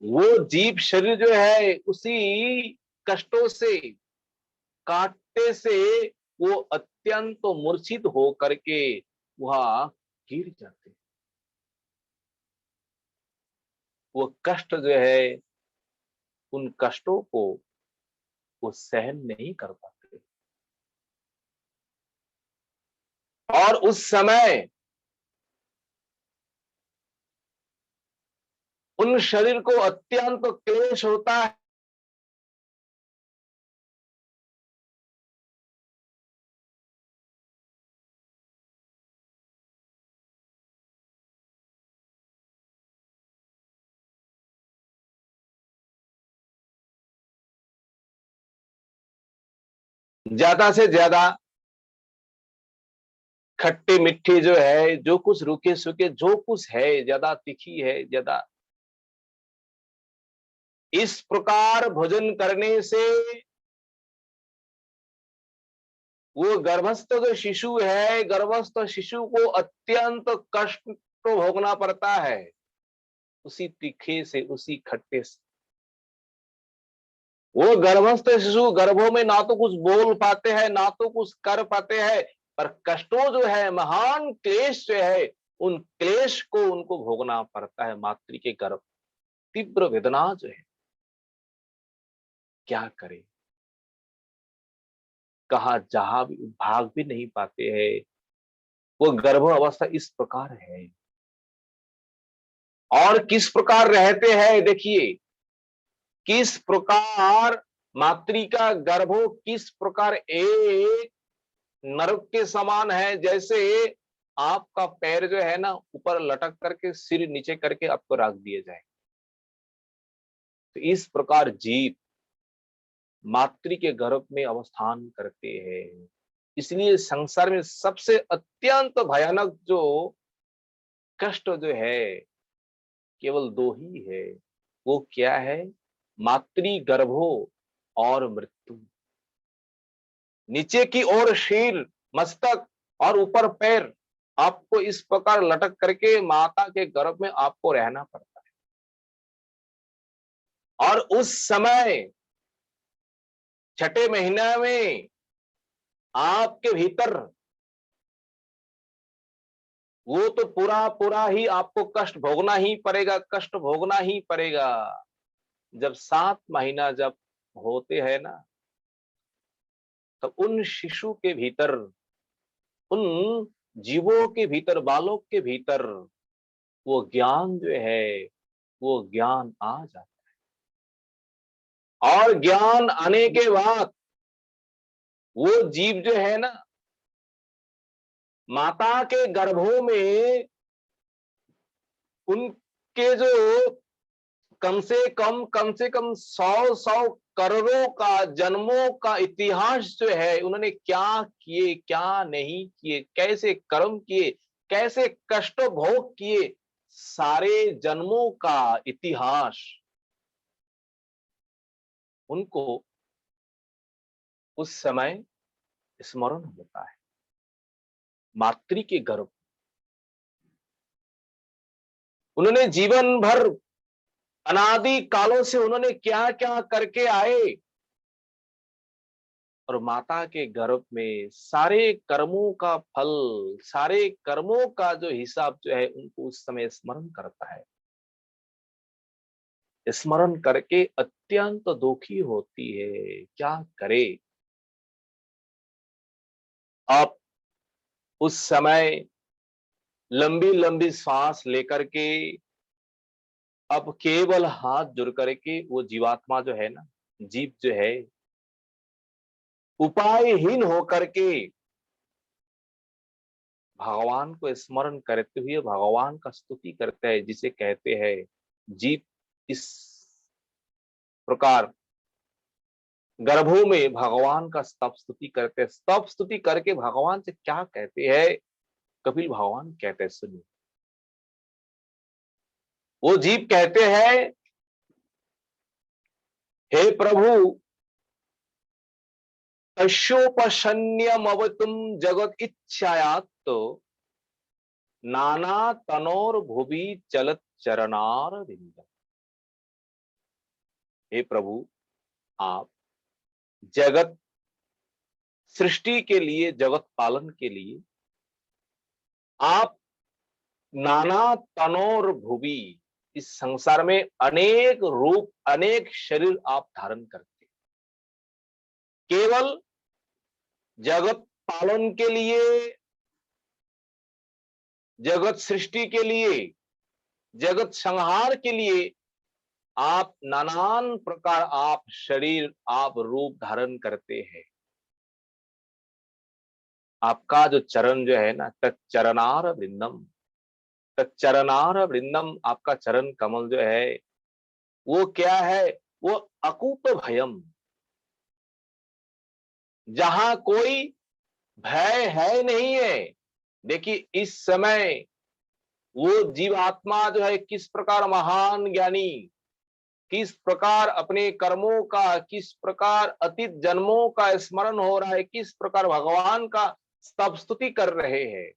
वो जीव शरीर जो है उसी कष्टों से, काटते से वो अत्यंत मूर्छित हो करके वह गिर जाते। वो कष्ट जो है, उन कष्टों को वो सहन नहीं कर पाते। और उस समय उन शरीर को अत्यंत क्लेश होता है। ज्यादा से ज्यादा खट्टी मिट्टी जो है, जो कुछ रूखे सूखे जो कुछ है, ज्यादा तीखी है, ज्यादा, इस प्रकार भोजन करने से वो गर्भस्थ जो शिशु है, गर्भस्थ शिशु को अत्यंत कष्ट तो भोगना पड़ता है, उसी तीखे से, उसी खट्टे से। वो गर्भस्थ शिशु गर्भों में ना तो कुछ बोल पाते हैं, ना तो कुछ कर पाते हैं, पर कष्टों जो है, महान क्लेश जो है, उन क्लेश को उनको भोगना पड़ता है। मातृ के गर्भ, तीव्र वेदना जो है, क्या करे, कहा जहां भी भाग भी नहीं पाते हैं। वो गर्भ अवस्था इस प्रकार है। और किस प्रकार रहते हैं, देखिए किस प्रकार मातृ का गर्भ किस प्रकार एक नरक के समान है। जैसे आपका पैर जो है ना, ऊपर लटक करके सिर नीचे करके आपको रख दिया जाए, तो इस प्रकार जीव मातृ के गर्भ में अवस्थान करते हैं। इसलिए संसार में सबसे अत्यंत भयानक जो कष्ट जो है, केवल दो ही है। वो क्या है? मातृ गर्भो और मृत्यु। नीचे की ओर सिर, मस्तक और ऊपर पैर, आपको इस प्रकार लटक करके माता के गर्भ में आपको रहना पड़ता है। और उस समय छठे महीने में आपके भीतर वो तो पूरा पूरा ही आपको कष्ट भोगना ही पड़ेगा, कष्ट भोगना ही पड़ेगा। जब 7 महीना जब होते हैं ना, तो उन शिशु के भीतर, उन जीवों के भीतर, बालक के भीतर वो ज्ञान जो है, वो ज्ञान आ जाता है। और ज्ञान आने के बाद वो जीव जो है ना, माता के गर्भों में उनके जो कम से कम 100 करोड़ों का जन्मों का इतिहास जो है, उन्होंने क्या किए, क्या नहीं किए, कैसे कर्म किए, कैसे कष्ट भोग किए, सारे जन्मों का इतिहास उनको उस समय स्मरण होता है। मातृ के गर्भ, उन्होंने जीवन भर अनादि कालों से उन्होंने क्या क्या करके आए, और माता के गर्भ में सारे कर्मों का फल, सारे कर्मों का जो हिसाब जो है, उनको उस समय स्मरण करता है। स्मरण करके अत्यंत दुखी होती है, क्या करे। अब उस समय लंबी लंबी सांस लेकर के, अब केवल हाथ जुड़ करके वो जीवात्मा जो है ना, जीव जो है, उपायहीन होकर के भगवान को स्मरण करते हुए भगवान का स्तुति करते हैं, जिसे कहते हैं जीव इस प्रकार गर्भों में भगवान का स्तव स्तुति करते हैं। स्तव स्तुति करके भगवान से क्या कहते हैं, कपिल भगवान कहते हैं, सुनिए। वो जीव कहते हैं, हे प्रभु, तस्योपशन्यमवतुम जगत इच्छायात तो नाना तनोर भुवि चलत चरणार विंद। हे प्रभु, आप जगत सृष्टि के लिए, जगत पालन के लिए आप नाना तनोर भुवि, इस संसार में अनेक रूप, अनेक शरीर आप धारण करते, केवल जगत पालन के लिए, जगत सृष्टि के लिए, जगत संहार के लिए आप नानान प्रकार आप शरीर, आप रूप धारण करते हैं। आपका जो चरण जो है ना, तच्चरणार वृंदम, तच्चरणार वृंदम, आपका चरण कमल जो है, वो क्या है? वो अकूत भयम, जहां कोई भय है नहीं है। देखिए इस समय वो जीवात्मा जो है किस प्रकार महान ज्ञानी, किस प्रकार अपने कर्मों का, किस प्रकार अतीत जन्मों का स्मरण हो रहा है, किस प्रकार भगवान का स्तव स्तुति कर रहे हैं।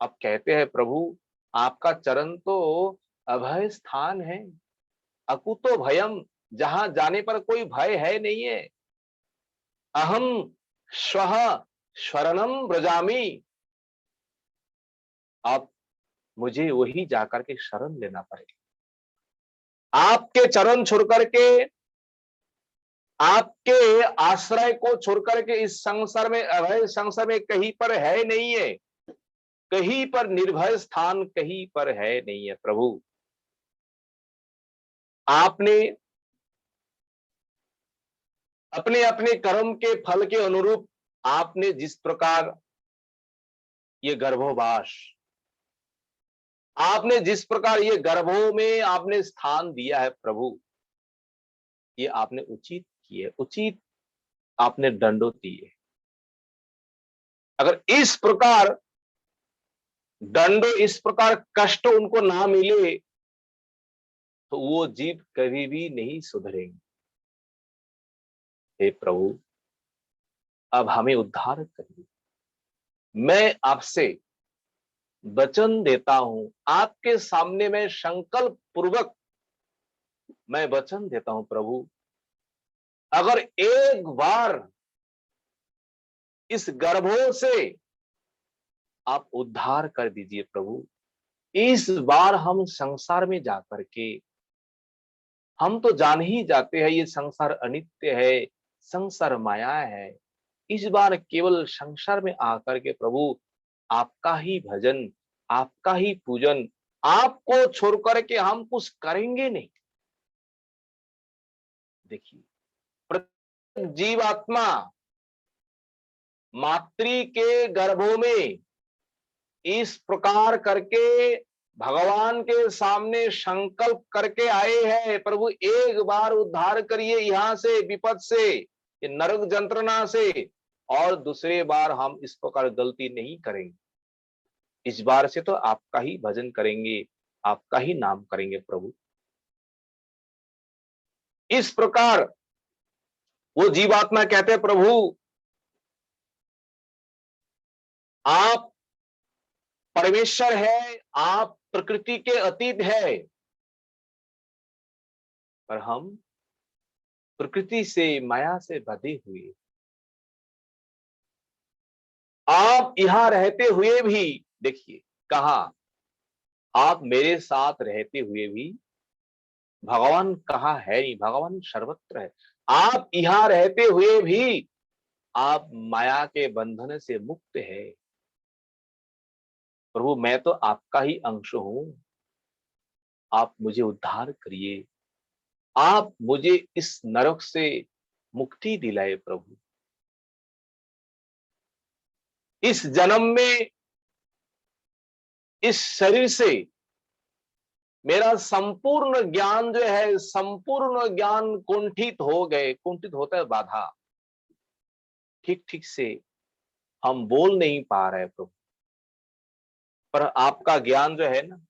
अब कहते हैं प्रभु आपका चरण तो अभय स्थान है, अकुतो भयम, जहां जाने पर कोई भय है नहीं है। अहम श्वः शरणम व्रजामि, अब मुझे वही जाकर के शरण लेना पड़ेगा। आपके चरण छोड़ करके, आपके आश्रय को छोड़ करके इस संसार में, अभय संसार में कहीं पर है नहीं है, कहीं पर निर्भय स्थान कहीं पर है नहीं है। प्रभु आपने अपने अपने कर्म के फल के अनुरूप आपने जिस प्रकार ये गर्भोवास, आपने जिस प्रकार ये गर्भों में आपने स्थान दिया है प्रभु, ये आपने उचित किए, उचित आपने दंडों दिए। अगर इस प्रकार दंडो, इस प्रकार कष्ट उनको ना मिले तो वो जीव कभी भी नहीं सुधरेंगे। हे प्रभु अब हमें उद्धार करिए। मैं आपसे वचन देता हूं, आपके सामने मैं संकल्प पूर्वक मैं वचन देता हूं प्रभु, अगर एक बार इस गर्भों से आप उद्धार कर दीजिए प्रभु, इस बार हम संसार में जाकर के, हम तो जान ही जाते हैं ये संसार अनित्य है, संसार माया है। इस बार केवल संसार में आकर के प्रभु आपका ही भजन, आपका ही पूजन, आपको छोड़ करके हम कुछ करेंगे नहीं। देखिए प्रत्येक जीवात्मा मातृ के गर्भों में इस प्रकार करके भगवान के सामने संकल्प करके आए हैं, प्रभु एक बार उद्धार करिए यहां से, विपद से, ये नरक यंत्रणा से, और दूसरे बार हम इस प्रकार गलती नहीं करेंगे। इस बार से तो आपका ही भजन करेंगे, आपका ही नाम करेंगे प्रभु। इस प्रकार वो जीवात्मा कहते हैं प्रभु आप परमेश्वर है, आप प्रकृति के अतीत है, पर हम प्रकृति से, माया से बंधे हुए, आप यहां रहते हुए भी, देखिए कहा आप मेरे साथ रहते हुए भी, भगवान कहाँ है नहीं, भगवान सर्वत्र है। आप यहां रहते हुए भी आप माया के बंधन से मुक्त है। प्रभु मैं तो आपका ही अंश हूं, आप मुझे उद्धार करिए, आप मुझे इस नरक से मुक्ति दिलाए प्रभु। इस जन्म में इस शरीर से मेरा संपूर्ण ज्ञान जो है, संपूर्ण ज्ञान कुंठित हो गए, कुंठित होता है बाधा, ठीक ठीक से हम बोल नहीं पा रहे प्रभु, पर आपका ज्ञान जो है ना,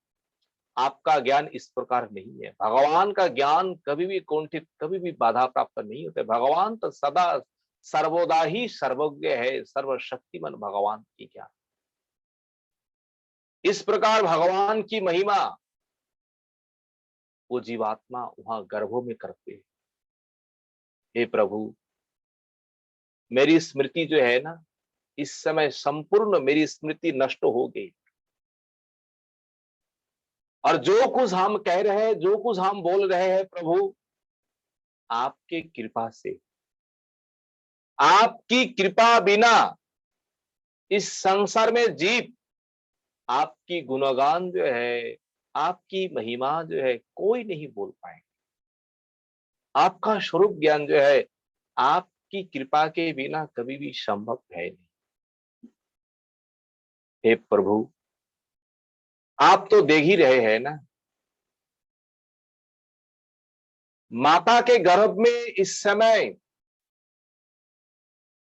आपका ज्ञान इस प्रकार नहीं है। भगवान का ज्ञान कभी भी कुंठित, कभी भी बाधा प्राप्त नहीं होता। भगवान तो सदा सर्वदा ही सर्वज्ञ है, सर्वशक्तिमान भगवान की ज्ञान। इस प्रकार भगवान की महिमा वो जीवात्मा वहां गर्भों में करते हैं। हे प्रभु मेरी स्मृति जो है ना, इस समय संपूर्ण मेरी स्मृति नष्ट हो गई, और जो कुछ हम कह रहे हैं, जो कुछ हम बोल रहे हैं प्रभु, आपके कृपा से, आपकी कृपा बिना इस संसार में जीव आपकी गुणगान जो है, आपकी महिमा जो है, कोई नहीं बोल पाएंगे। आपका स्वरूप ज्ञान जो है, आपकी कृपा के बिना कभी भी संभव है नहीं। हे प्रभु आप तो देख ही रहे हैं ना, माता के गर्भ में इस समय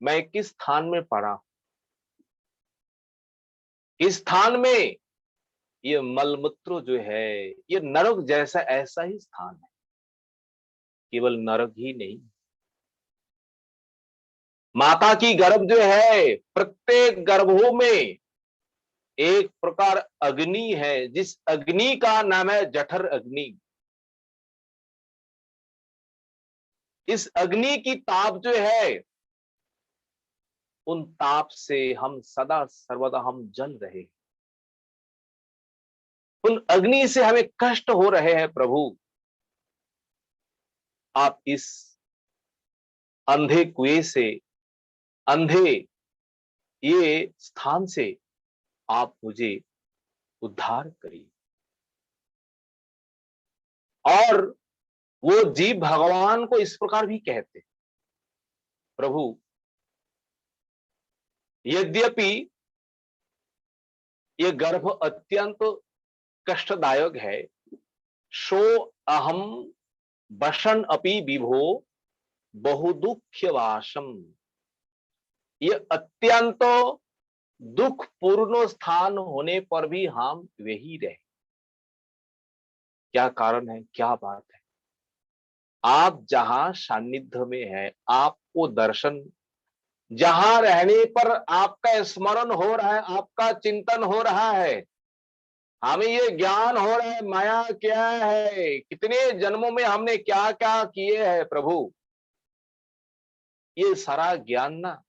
मैं किस स्थान में पड़ा हूं, इस स्थान में ये मलमूत्र जो है, ये नरक जैसा ऐसा ही स्थान है, केवल नरक ही नहीं। माता की गर्भ जो है, प्रत्येक गर्भों में एक प्रकार अग्नि है, जिस अग्नि का नाम है जठर अग्नि। इस अग्नि की ताप जो है, उन ताप से हम सदा सर्वदा हम जल रहे हैं, उन अग्नि से हमें कष्ट हो रहे हैं। प्रभु, आप इस अंधे कुएं से, अंधे ये स्थान से आप मुझे उद्धार करिए। और वो जीव भगवान को इस प्रकार भी कहते, प्रभु यद्यपि ये गर्भ अत्यंत कष्टदायक है, सो अहम वसन अपि विभो बहुदुख्यवासम। ये अत्यंत दुख पूर्ण स्थान होने पर भी हम वही रहे। क्या कारण है, क्या बात है? आप जहां सानिध्य में है, आपको दर्शन, जहां रहने पर आपका स्मरण हो रहा है, आपका चिंतन हो रहा है, हमें ये ज्ञान हो रहा है माया क्या है, कितने जन्मों में हमने क्या क्या किए हैं। प्रभु, ये सारा ज्ञान ना,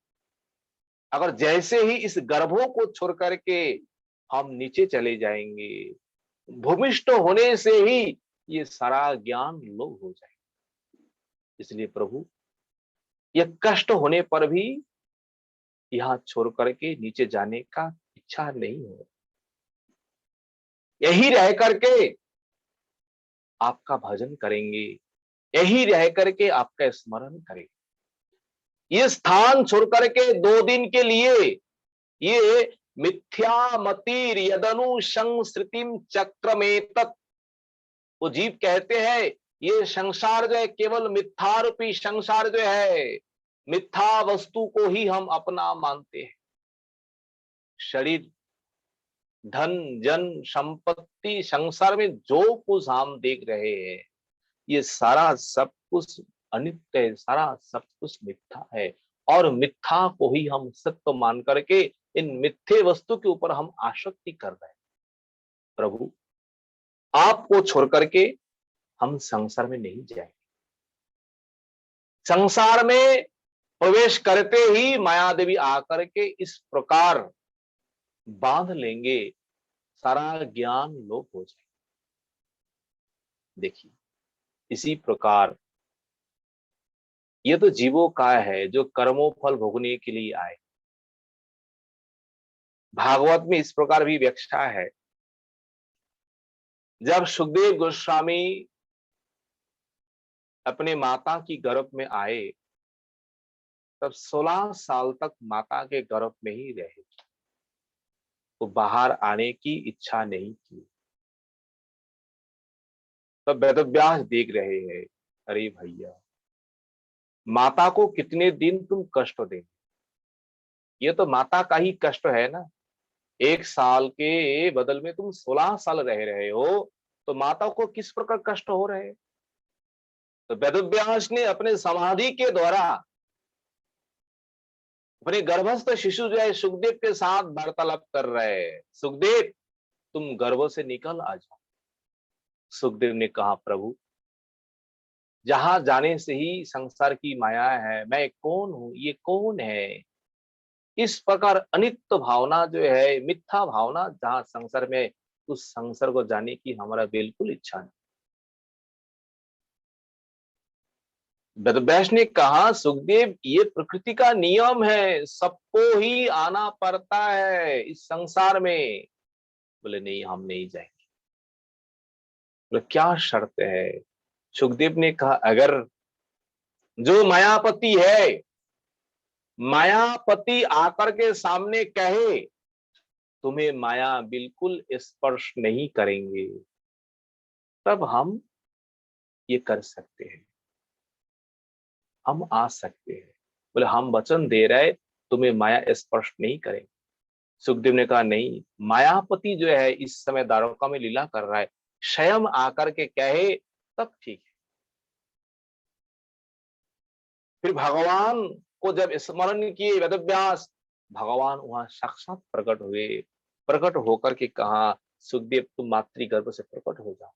अगर जैसे ही इस गर्भों को छोड़ करके हम नीचे चले जाएंगे, भूमिष्ठ होने से ही ये सारा ज्ञान लोप हो जाए। इसलिए प्रभु, ये कष्ट होने पर भी यहां छोड़ करके नीचे जाने का इच्छा नहीं हो, यही रह करके आपका भजन करेंगे, यही रह करके आपका स्मरण करेंगे। ये स्थान छोड़ करके 2 दिन के लिए ये मिथ्या मतिर यदनु संस्कृतिम चक्रमेतत्, वो जीव कहते हैं ये संसार जो है केवल मिथ्या रूपी संसार जो है, मिथ्या वस्तु को ही हम अपना मानते हैं। शरीर, धन, जन, संपत्ति, संसार में जो कुछ हम देख रहे हैं, ये सारा सब कुछ अनित्य है, सारा सब कुछ मिथ्या है। और मिथ्या को ही हम सत्य मान करके इन मिथ्ये वस्तु के ऊपर हम आसक्ति कर रहे हैं। प्रभु, आपको छोड़ करके हम संसार में नहीं जाएंगे। संसार में प्रवेश करते ही माया देवी आकर के इस प्रकार बांध लेंगे, सारा ज्ञान लोप हो जाए। देखिए, इसी प्रकार ये तो जीवों का है जो कर्मों फल भोगने के लिए आए। भागवत में इस प्रकार भी व्याख्या है, जब सुखदेव गोस्वामी अपने माता की गर्भ में आए, तब 16 साल तक माता के गर्भ में ही रहे, तो बाहर आने की इच्छा नहीं की। तब वेदव्यास देख रहे हैं, अरे भैया, माता को कितने दिन तुम कष्ट देंगे, ये तो माता का ही कष्ट है ना। 1 साल के बदल में तुम 16 साल रह रहे हो, तो माता को किस प्रकार कष्ट हो रहे। तो वेदव्यास ने अपने समाधि के द्वारा अपने गर्भस्थ शिशु जो है सुखदेव के साथ वार्तालाप कर रहे हैं, सुखदेव तुम गर्भ से निकल आ जाओ। सुखदेव ने कहा, प्रभु जहां जाने से ही संसार की माया है, मैं कौन हूं, ये कौन है। इस प्रकार अनित्य भावना जो है, मिथ्या भावना जहां संसार में, उस संसार को जाने की हमारा बिल्कुल इच्छा नहीं। वेदव्यास ने कहा, सुखदेव ये प्रकृति का नियम है, सबको ही आना पड़ता है इस संसार में। बोले नहीं, हम नहीं जाएंगे। बोले क्या शर्त है। सुखदेव ने कहा, अगर जो मायापति है, मायापति आकर के सामने कहे तुम्हें माया बिल्कुल स्पर्श नहीं करेंगे, तब हम ये कर सकते हैं, हम आ सकते हैं। बोले हम वचन दे रहे तुम्हें माया स्पर्श नहीं करेंगे। सुखदेव ने कहा नहीं, मायापति जो है इस समय द्वारका में लीला कर रहा है, स्वयं आकर के कहे तब ठीक है। फिर भगवान को जब स्मरण किए वेदव्यास, भगवान वहां साक्षात प्रकट हुए। प्रकट होकर के कहा सुखदेव तुम मातृगर्भ से प्रकट हो जाओ।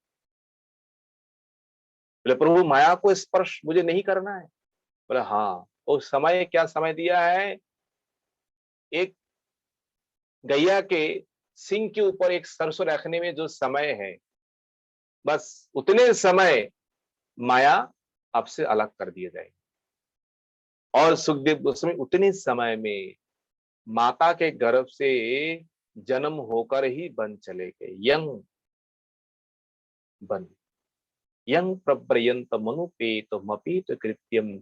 बोले प्रभु माया को स्पर्श मुझे नहीं करना है। बोले हाँ, तो समय क्या समय दिया है, एक गैया के सिंह के ऊपर एक सरसों रखने में जो समय है, बस उतने समय माया आपसे अलग कर दिए जाएगी। और सुखदेव गोस्वामी उतने समय में माता के गर्भ से जन्म होकर ही बन चले गए। यंग बन यंग प्रव्रयंत मनुपेत मपीत कृत्यम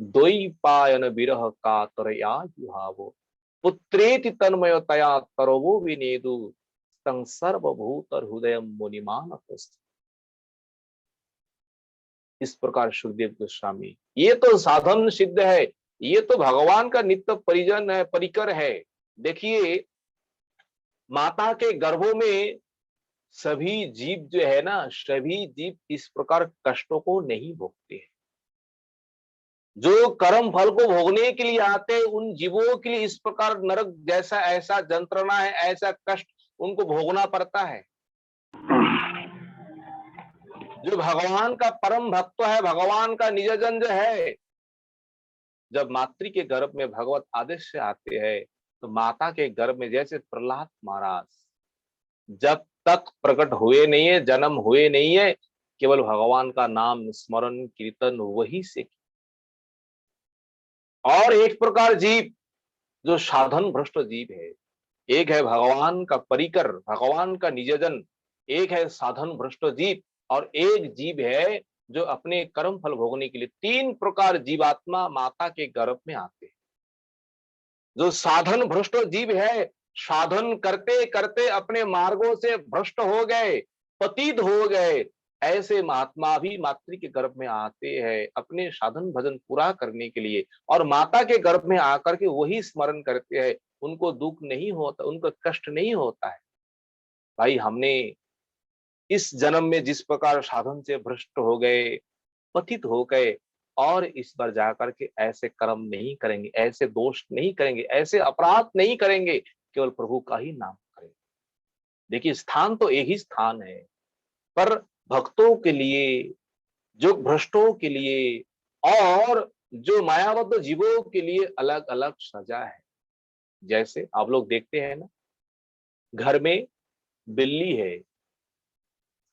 द्वैपायन विरह कातरया युहावो पुत्रेति तन्मयतया तरवो विनेदु तं सर्वभूत हृदय मुनिमान। इस प्रकार सुखदेव गोस्वामी, ये तो साधन सिद्ध है, ये तो भगवान का नित्य परिजन है, परिकर है। देखिए माता के गर्भों में सभी जीव जो है ना, सभी जीव इस प्रकार कष्टों को नहीं भोगते हैं। जो कर्म फल को भोगने के लिए आते हैं उन जीवों के लिए इस प्रकार नरक जैसा ऐसा यंत्रणा है, ऐसा कष्ट उनको भोगना पड़ता है। जो भगवान का परम भक्त है, भगवान का निजजन जो है, जब मातृ के गर्भ में भगवत आदेश से आते हैं तो माता के गर्भ में जैसे प्रहलाद महाराज जब तक प्रकट हुए नहीं है, जन्म हुए नहीं है, केवल भगवान का नाम स्मरण कीर्तन वही से। और एक प्रकार जीव जो साधन भ्रष्ट जीव है, एक है भगवान का परिकर, भगवान का निजजन, एक है साधन भ्रष्ट जीव, और एक जीव है जो अपने कर्म फल भोगने के लिए। तीन प्रकार जीवात्मा माता के गर्भ में आते हैं। जो साधन भ्रष्ट जीव है, साधन करते करते अपने मार्गों से भ्रष्ट हो गए, पतित हो गए, ऐसे महात्मा भी मातृ के गर्भ में आते हैं अपने साधन भजन पूरा करने के लिए, और माता के गर्भ में आकर के वही स्मरण करते हैं। उनको दुख नहीं होता, उनको कष्ट नहीं होता है। भाई हमने इस जन्म में जिस प्रकार साधन से भ्रष्ट हो गए, पतित हो गए, और इस बार जाकर के ऐसे कर्म नहीं करेंगे, ऐसे दोष नहीं करेंगे, ऐसे अपराध नहीं करेंगे, केवल प्रभु का ही नाम करेंगे। देखिए स्थान तो एक ही स्थान है, पर भक्तों के लिए, जो भ्रष्टों के लिए और जो मायाबद्ध जीवों के लिए अलग अलग सजा है। जैसे आप लोग देखते हैं ना, घर में बिल्ली है,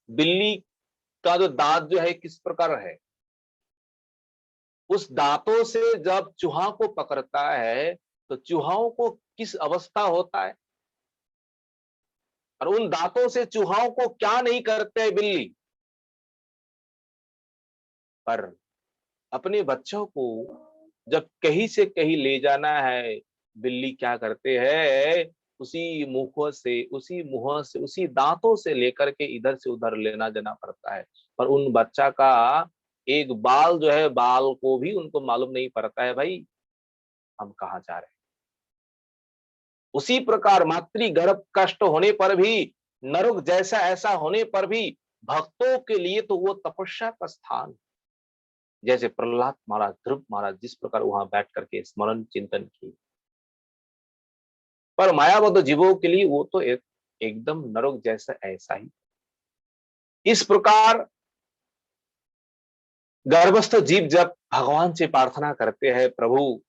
बिल्ली का जो दांत जो है किस प्रकार है, उस दांतों से जब चूहा को पकड़ता है तो चूहाओं को किस अवस्था होता है, और उन दांतों से चूहाओं को क्या नहीं करते बिल्ली। पर अपने बच्चों को जब कहीं से कहीं ले जाना है, बिल्ली क्या करते हैं, उसी मुंह से उसी दांतों से लेकर के इधर से उधर लेना जाना पड़ता है। पर उन बच्चा का एक बाल जो है, बाल को भी उनको मालूम नहीं पड़ता है भाई हम कहाँ जा रहे हैं। उसी प्रकार मातृगर्भ कष्ट होने पर भी, नरक जैसा ऐसा होने पर भी, भक्तों के लिए तो वो तपस्या का स्थान। जैसे प्रहलाद महाराज, ध्रुव महाराज जिस प्रकार वहां बैठ करके स्मरण चिंतन की, पर मायाबद्ध जीवों के लिए वो तो एकदम नरक जैसा ऐसा ही। इस प्रकार गर्भस्थ जीव जब भगवान से प्रार्थना करते हैं, प्रभु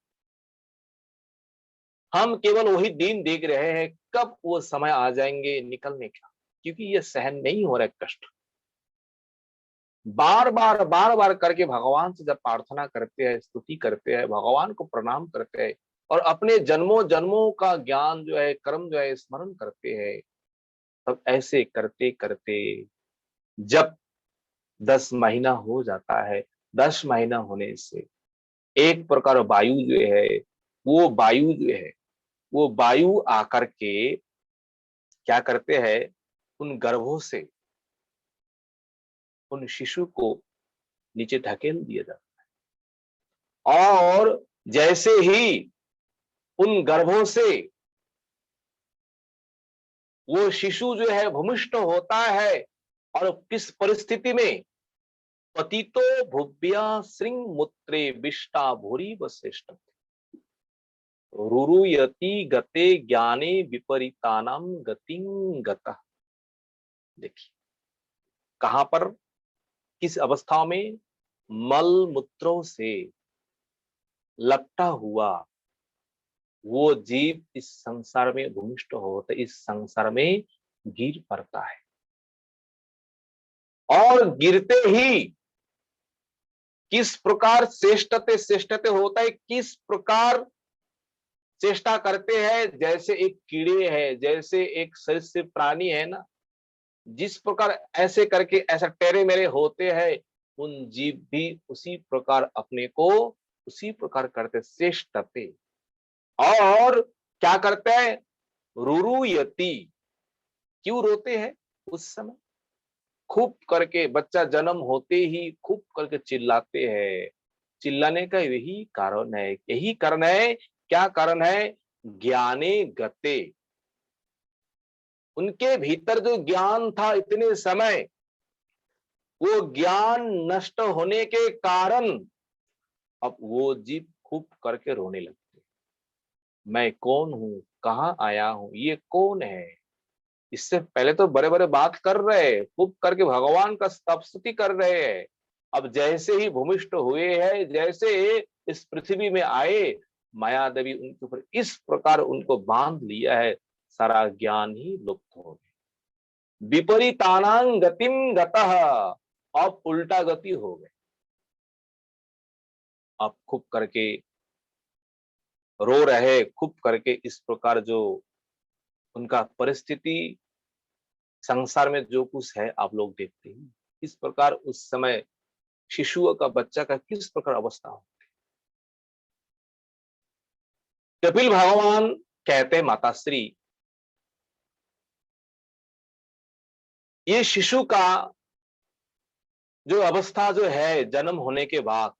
हम केवल वही दिन देख रहे हैं, कब वो समय आ जाएंगे निकलने का, क्योंकि ये सहन नहीं हो रहा है कष्ट। बार बार करके भगवान से जब प्रार्थना करते हैं, स्तुति करते हैं, भगवान को प्रणाम करते हैं, और अपने जन्मों जन्मों का ज्ञान जो है, कर्म जो है स्मरण करते हैं, तब ऐसे करते करते जब 10 महीना हो जाता है, 10 महीना होने से एक प्रकार वायु जो है, वो वायु आकर के क्या करते हैं, उन गर्भों से उन शिशु को नीचे धकेल दिया जाता है, और जैसे ही उन गर्भों से वो शिशु जो है भूमिष्ठ होता है, और किस परिस्थिति में, पतितो भुव्या श्रृंग मूत्रे विष्टा भूरी वशिष्ठ रुरुयति गते ज्ञाने विपरीतानाम गतिं गतः। देखिए कहां पर, किस अवस्था में, मल मूत्रों से लपटा हुआ वो जीव इस संसार में भूमिष्ठ होता, इस संसार में गिर पड़ता है, और गिरते ही किस प्रकार चेष्टते होता है, किस प्रकार चेष्टा करते हैं, जैसे एक कीड़े है, जैसे एक सरीसृप प्राणी है ना, जिस प्रकार ऐसे करके ऐसा टेढ़े मेढ़े होते हैं, उन जीव भी उसी प्रकार अपने को उसी प्रकार करते, चेष्टते। और क्या करते हैं, रुरुयति, क्यों रोते हैं उस समय, खूब करके, बच्चा जन्म होते ही खूब करके चिल्लाते हैं। चिल्लाने का यही कारण है, यही कारण है, क्या कारण है, ज्ञाने गते, उनके भीतर जो ज्ञान था इतने समय, वो ज्ञान नष्ट होने के कारण अब वो जीव खूब करके रोने लगते, मैं कौन हूं, कहां आया हूं, ये कौन है। इससे पहले तो बड़े बड़े बात कर रहे, खूब करके भगवान का स्तुति कर रहे हैं, अब जैसे ही भूमिष्ठ हुए हैं, जैसे इस पृथ्वी में आए, माया देवी उनके ऊपर इस प्रकार उनको बांध लिया है, सारा ज्ञान ही लुप्त हो गया। विपरीतानां गतिं गतः, अब उल्टा गति हो गए, अब खूब करके रो रहे, खूब करके इस प्रकार जो उनका परिस्थिति संसार में जो कुछ है आप लोग देखते हैं, इस प्रकार उस समय शिशुओं का, बच्चा का किस प्रकार अवस्था हो। कपिल भगवान कहते, माताश्री, ये शिशु का जो अवस्था जो है जन्म होने के बाद,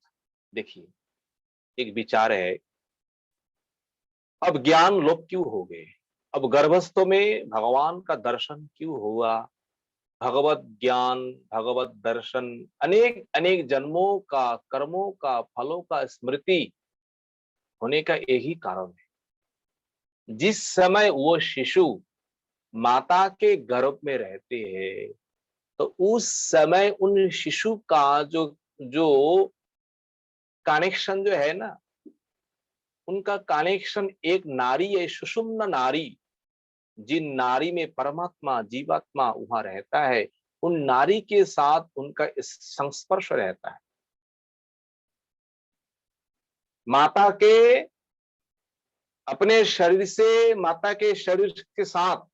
देखिए एक विचार है, अब ज्ञान लोप क्यों हो गए, अब गर्भस्थों में भगवान का दर्शन क्यों हुआ, भगवत ज्ञान, भगवत दर्शन, अनेक अनेक जन्मों का, कर्मों का, फलों का स्मृति होने का यही कारण है। जिस समय वो शिशु माता के गर्भ में रहते हैं, तो उस समय उन शिशु का जो जो कनेक्शन जो है ना, उनका कनेक्शन एक नारी है, सुषुम्ना नारी, जिन नारी में परमात्मा जीवात्मा वहां रहता है, उन नारी के साथ उनका संस्पर्श रहता है। माता के अपने शरीर से, माता के शरीर के साथ,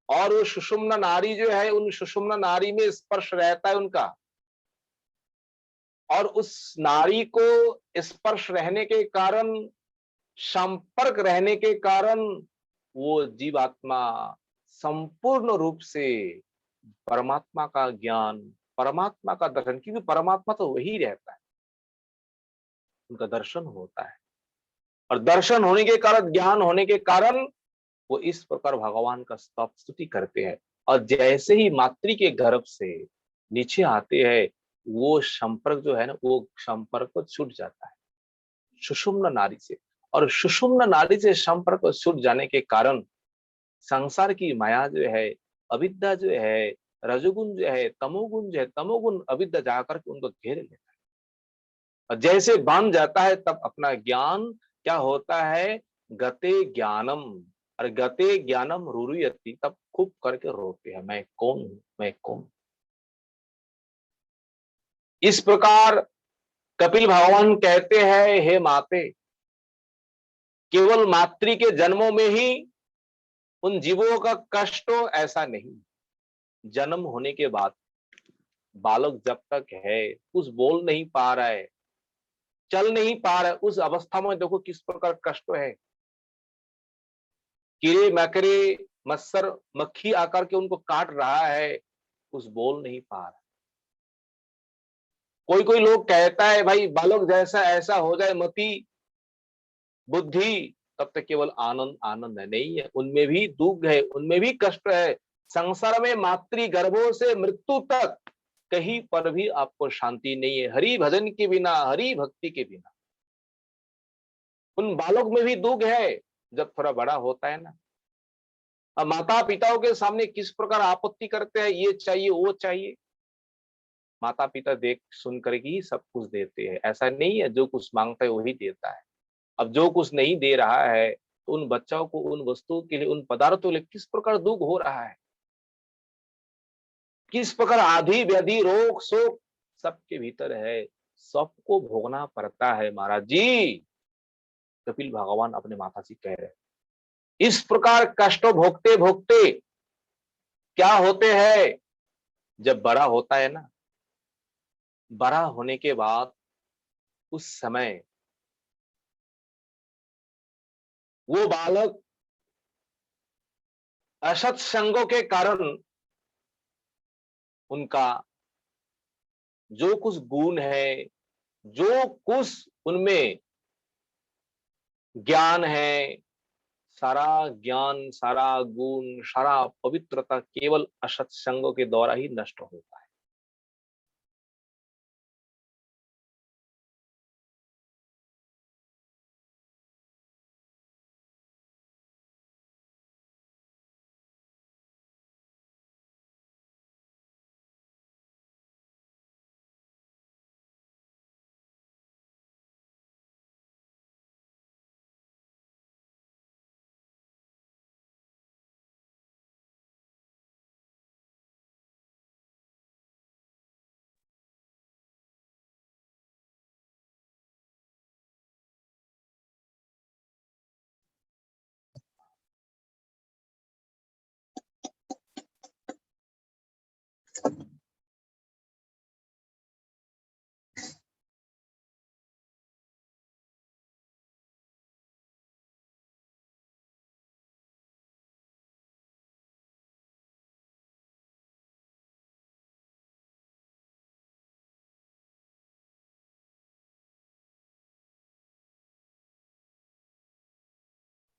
और वो सुषुम्ना नारी जो है, उन सुषुम्ना नारी में स्पर्श रहता है उनका, और उस नारी को स्पर्श रहने के कारण, संपर्क रहने के कारण, वो जीवात्मा संपूर्ण रूप से परमात्मा का ज्ञान, परमात्मा का दर्शन, क्योंकि परमात्मा तो वही रहता है, उनका दर्शन होता है, और दर्शन होने के कारण, ज्ञान होने के कारण वो इस प्रकार भगवान का स्तुति करते हैं। और जैसे ही मातृ के गर्भ से नीचे आते हैं, वो संपर्क जो है ना, वो संपर्क को छूट जाता है सुषुम्ना नारी से, और सुषुम्ना नारी से संपर्क को छूट जाने के कारण संसार की माया जो है, अविद्या जो है, रजोगुण जो है, तमोगुण जो है, तमोगुण अविद्या जाकर के उनको घेर लेता है, और जैसे बांध जाता है, तब अपना ज्ञान क्या होता है, गते ज्ञानम, और गते ज्ञानम रुरुयति, तब खूब करके रोते हैं, मैं कौन हूं, मैं कौन। इस प्रकार कपिल भगवान कहते हैं, हे माते, केवल मातृ के जन्मों में ही उन जीवों का कष्ट हो ऐसा नहीं, जन्म होने के बाद बालक जब तक है, कुछ बोल नहीं पा रहा है, चल नहीं पा रहा है, उस अवस्था में देखो किस प्रकार कष्ट है, कीड़े मकड़े, मच्छर, मक्खी आकर के उनको काट रहा है, कुछ बोल नहीं पा रहा। कोई कोई लोग कहता है भाई बालक जैसा ऐसा हो जाए मति बुद्धि, तब तक केवल आनंद आनंद है। नहीं है, उनमें भी दुख है, उनमें भी कष्ट है। संसार में मातृ गर्भों से मृत्यु तक कहीं पर भी आपको शांति नहीं है, हरि भजन के बिना, हरि भक्ति के बिना। उन बालक में भी दुख है। जब थोड़ा बड़ा होता है ना, अब माता पिताओं के सामने किस प्रकार आपत्ति करते हैं, ये चाहिए वो चाहिए। माता पिता देख सुन करके ही सब कुछ देते हैं, ऐसा नहीं है जो कुछ मांगता है वही देता है। अब जो कुछ नहीं दे रहा है तो उन बच्चों को उन वस्तुओं के लिए, उन पदार्थों के लिए किस प्रकार दुख हो रहा है, किस प्रकार आधी व्याधि रोग शोक सबके भीतर है, सबको भोगना पड़ता है महाराज जी। कपिल भगवान अपने माता जी कह रहे हैं। इस प्रकार कष्ट भोगते भोगते क्या होते हैं, जब बड़ा होता है ना, बड़ा होने के बाद उस समय वो बालक असत संगों के कारण उनका जो कुछ गुण है, जो कुछ उनमें ज्ञान है, सारा ज्ञान, सारा गुण, सारा पवित्रता केवल असत संगों के द्वारा ही नष्ट होता है।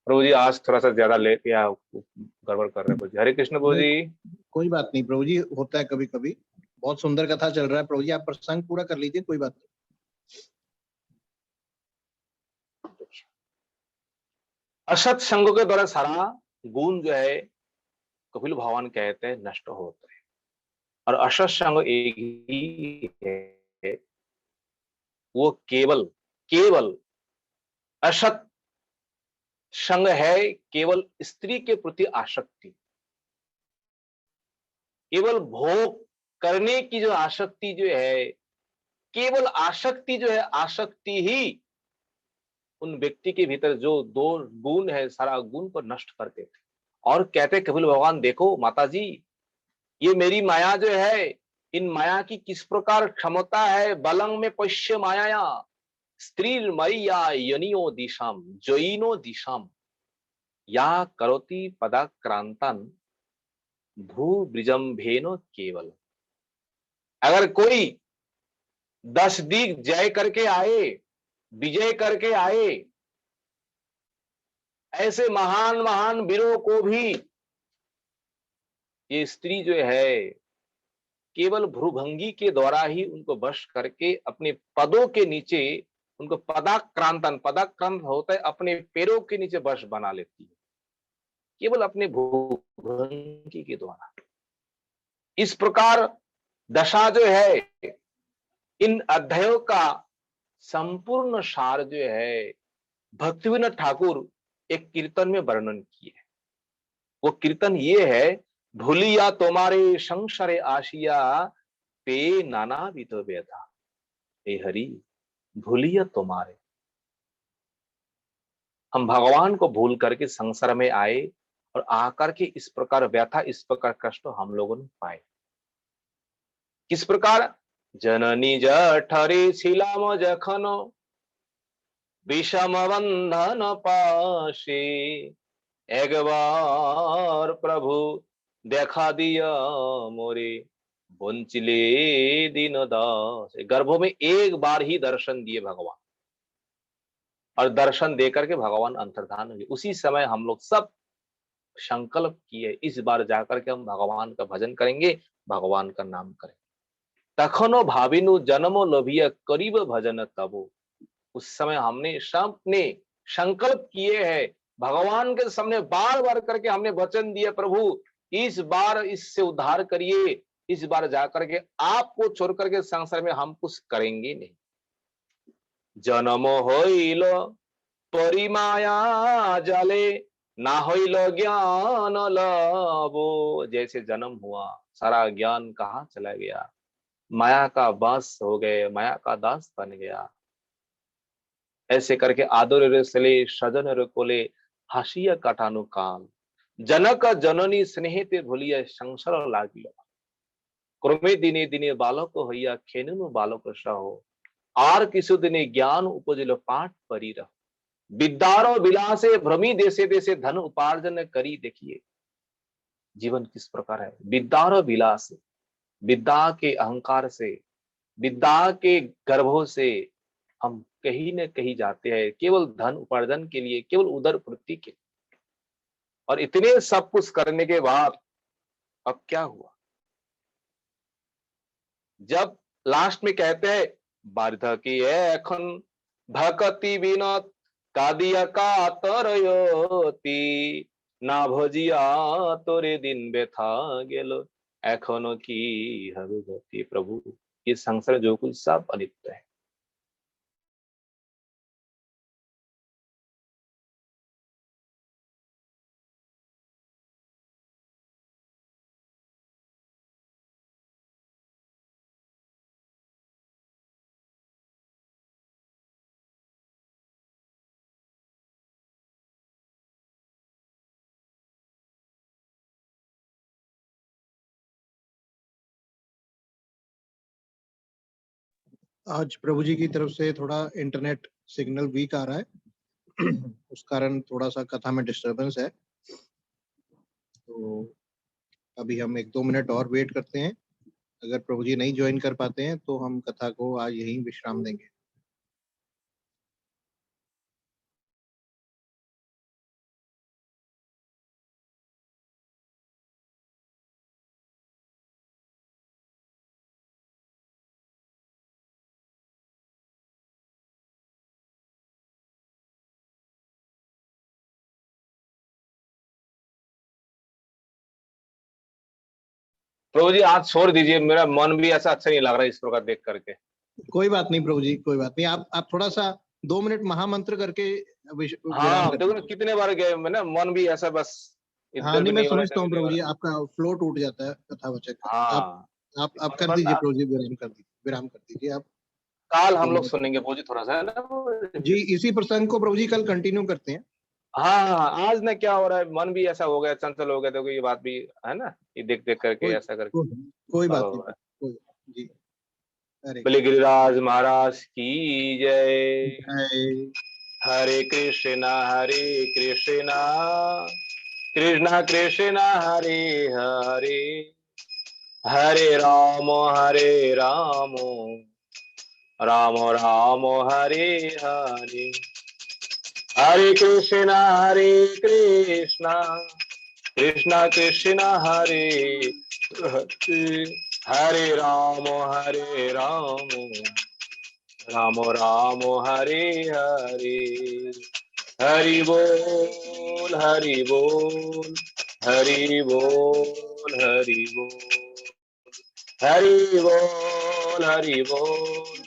प्रभु जी आज थोड़ा सा ज्यादा लेट या गड़बड़ कर रहे हैं प्रभु जी। हरे कृष्ण प्रभु जी। कोई बात नहीं प्रभु जी, होता है कभी कभी। बहुत सुंदर कथा चल रहा है प्रभु जी, आप प्रसंग पूरा कर लीजिए, कोई बात नहीं। असत संगों के द्वारा सारा गुण जो है कपिल भगवान कहते हैं नष्ट होता है। और असत संग एक ही है, वो केवल केवल असत संग है, केवल स्त्री के प्रति आसक्ति, केवल भोग करने की जो आसक्ति जो है, केवल आसक्ति जो है, आसक्ति ही उन व्यक्ति के भीतर जो दो गुण है, सारा गुण को नष्ट कर देते। और कहते कपिल भगवान देखो माता जी, ये मेरी माया जो है, इन माया की किस प्रकार क्षमता है। बलंग में पश्य माया स्त्री मरिया यनियो दिशाम जयिनो दिशाम या करोति पदाक्रांतन भू ब्रिजम्भेनो केवल। अगर कोई 10 दिग जय करके आए, विजय करके आए, ऐसे महान महान वीरों को भी ये स्त्री जो है केवल भ्रूभंगी के द्वारा ही उनको वश करके अपने पदों के नीचे उनको पदाक्रांतन, पदाक्रांत होता है अपने पैरों के नीचे वश बना लेती है, केवल अपने भ्रूभंगी के द्वारा। इस प्रकार दशा जो है, इन अध्यायों का संपूर्ण सार जो है भक्तिविनोद ठाकुर एक कीर्तन में वर्णन किए। वो कीर्तन ये है, भूलिया तुम्हारे संसारे आशिया पे नाना विध व्यथा। हे हरि, भूलिया तुम्हारे, हम भगवान को भूल करके संसार में आए और आकर के इस प्रकार व्यथा, इस प्रकार कष्ट हम लोगों ने पाए। किस प्रकार? जननी जठरे छिलाम जखन विषम बंधन पाशे, एक बार प्रभु देखा दिया मोरे वंचिले दीन दास। गर्भों में एक बार ही दर्शन दिए भगवान, और दर्शन देकर के भगवान अंतर्धान हुए। उसी समय हम लोग सब संकल्प किए, इस बार जाकर के हम भगवान का भजन करेंगे, भगवान का नाम करेंगे। तखनो भाविनु जन्मो लोभिया करीब भजन तबो। उस समय हमने सबने संकल्प किए हैं, भगवान के सामने बार बार करके हमने वचन दिए, प्रभु इस बार इससे उद्धार करिए, इस बार जाकर के आपको छोड़ करके संसार में हम कुछ करेंगे नहीं। जन्म होइल परिमाया जाले, ना होइल ज्ञान लाभो। जैसे जन्म हुआ, सारा ज्ञान कहाँ चला गया, माया का बस हो गए, माया का दास बन गया। ऐसे करके आदर सले सजन कोले हासिया काटानु काल, जनक जननी स्नेहते भूलिया संसार लागिल। क्रमे दिने दिने बालक हइया खेनु बालक सहो, आर किसु दिने ज्ञान उपजिल पाठ परी रहो। विद्यारो विलासे भ्रमी देशे देशे धन उपार्जन करी। देखिए जीवन किस प्रकार है, विद्यारो विलास, विद्या के अहंकार से, विद्या के गर्भों से हम कहीं न कहीं जाते हैं, केवल धन उपार्जन के लिए, केवल उदर पूर्ति के लिए। और इतने सब कुछ करने के बाद अब क्या हुआ, जब लास्ट में कहते हैं वार्धकी एखन भक्ति बिनत कादिया का तरयति, ना भजिया तोरे दिन बेथा गेलो एखनो की हबे गति। प्रभु ये संसार जो कुछ सब अनित्य है। आज प्रभु जी की तरफ से थोड़ा इंटरनेट सिग्नल वीक आ रहा है उस कारण थोड़ा सा कथा में डिस्टरबेंस है। तो अभी हम 1-2 मिनट और वेट करते हैं। अगर प्रभु जी नहीं ज्वाइन कर पाते हैं तो हम कथा को आज यहीं विश्राम देंगे। प्रभु जी आज छोड़ दीजिए, मेरा मन भी ऐसा अच्छा नहीं लग रहा है इस प्रकार देख करके। कोई बात नहीं प्रभु जी, कोई बात नहीं। आप थोड़ा सा 2 मिनट महामंत्र करके विराम हाँ कर देखो ना दीजिए। कितने बार गए मैं ना, मन भी ऐसा बस हाँ इधर भी नहीं, मैं नहीं हो रहा, इधर समझता भी हूँ नहीं हो प्रभु जी, रहा। आपका फ्लो टूट जाता है कथा वचन का। हाँ आप कर बट दीजिए प्रभु जी, विराम कर दीजिए आप। काल हम लोग तो सुनेंगे प्रभु जी, थोड़ा सा है ना। जी इसी प्रसंग को प्रभु जी कल कंटिन्यू करते हैं। हाँ हाँ, आज ना क्या हो रहा है, मन भी ऐसा हो गया, चंचल हो गया, देखो ये बात भी है ना, ये देख देख करके कोई ऐसा करके कोई बात हो नहीं, रहा है। कोई जी। हरे बोले गिरिराज महाराज की जय। जय। हरे कृष्णा कृष्ण कृष्ण हरे हरे, हरे राम राम राम हरे हरे, हरे कृष्ण कृष्ण कृष्ण हरे हरे, हरे राम राम राम हरे हरे। हरि बोल हरि बोल, हरि बोल हरि बोल, हरि बोल हरि बोल,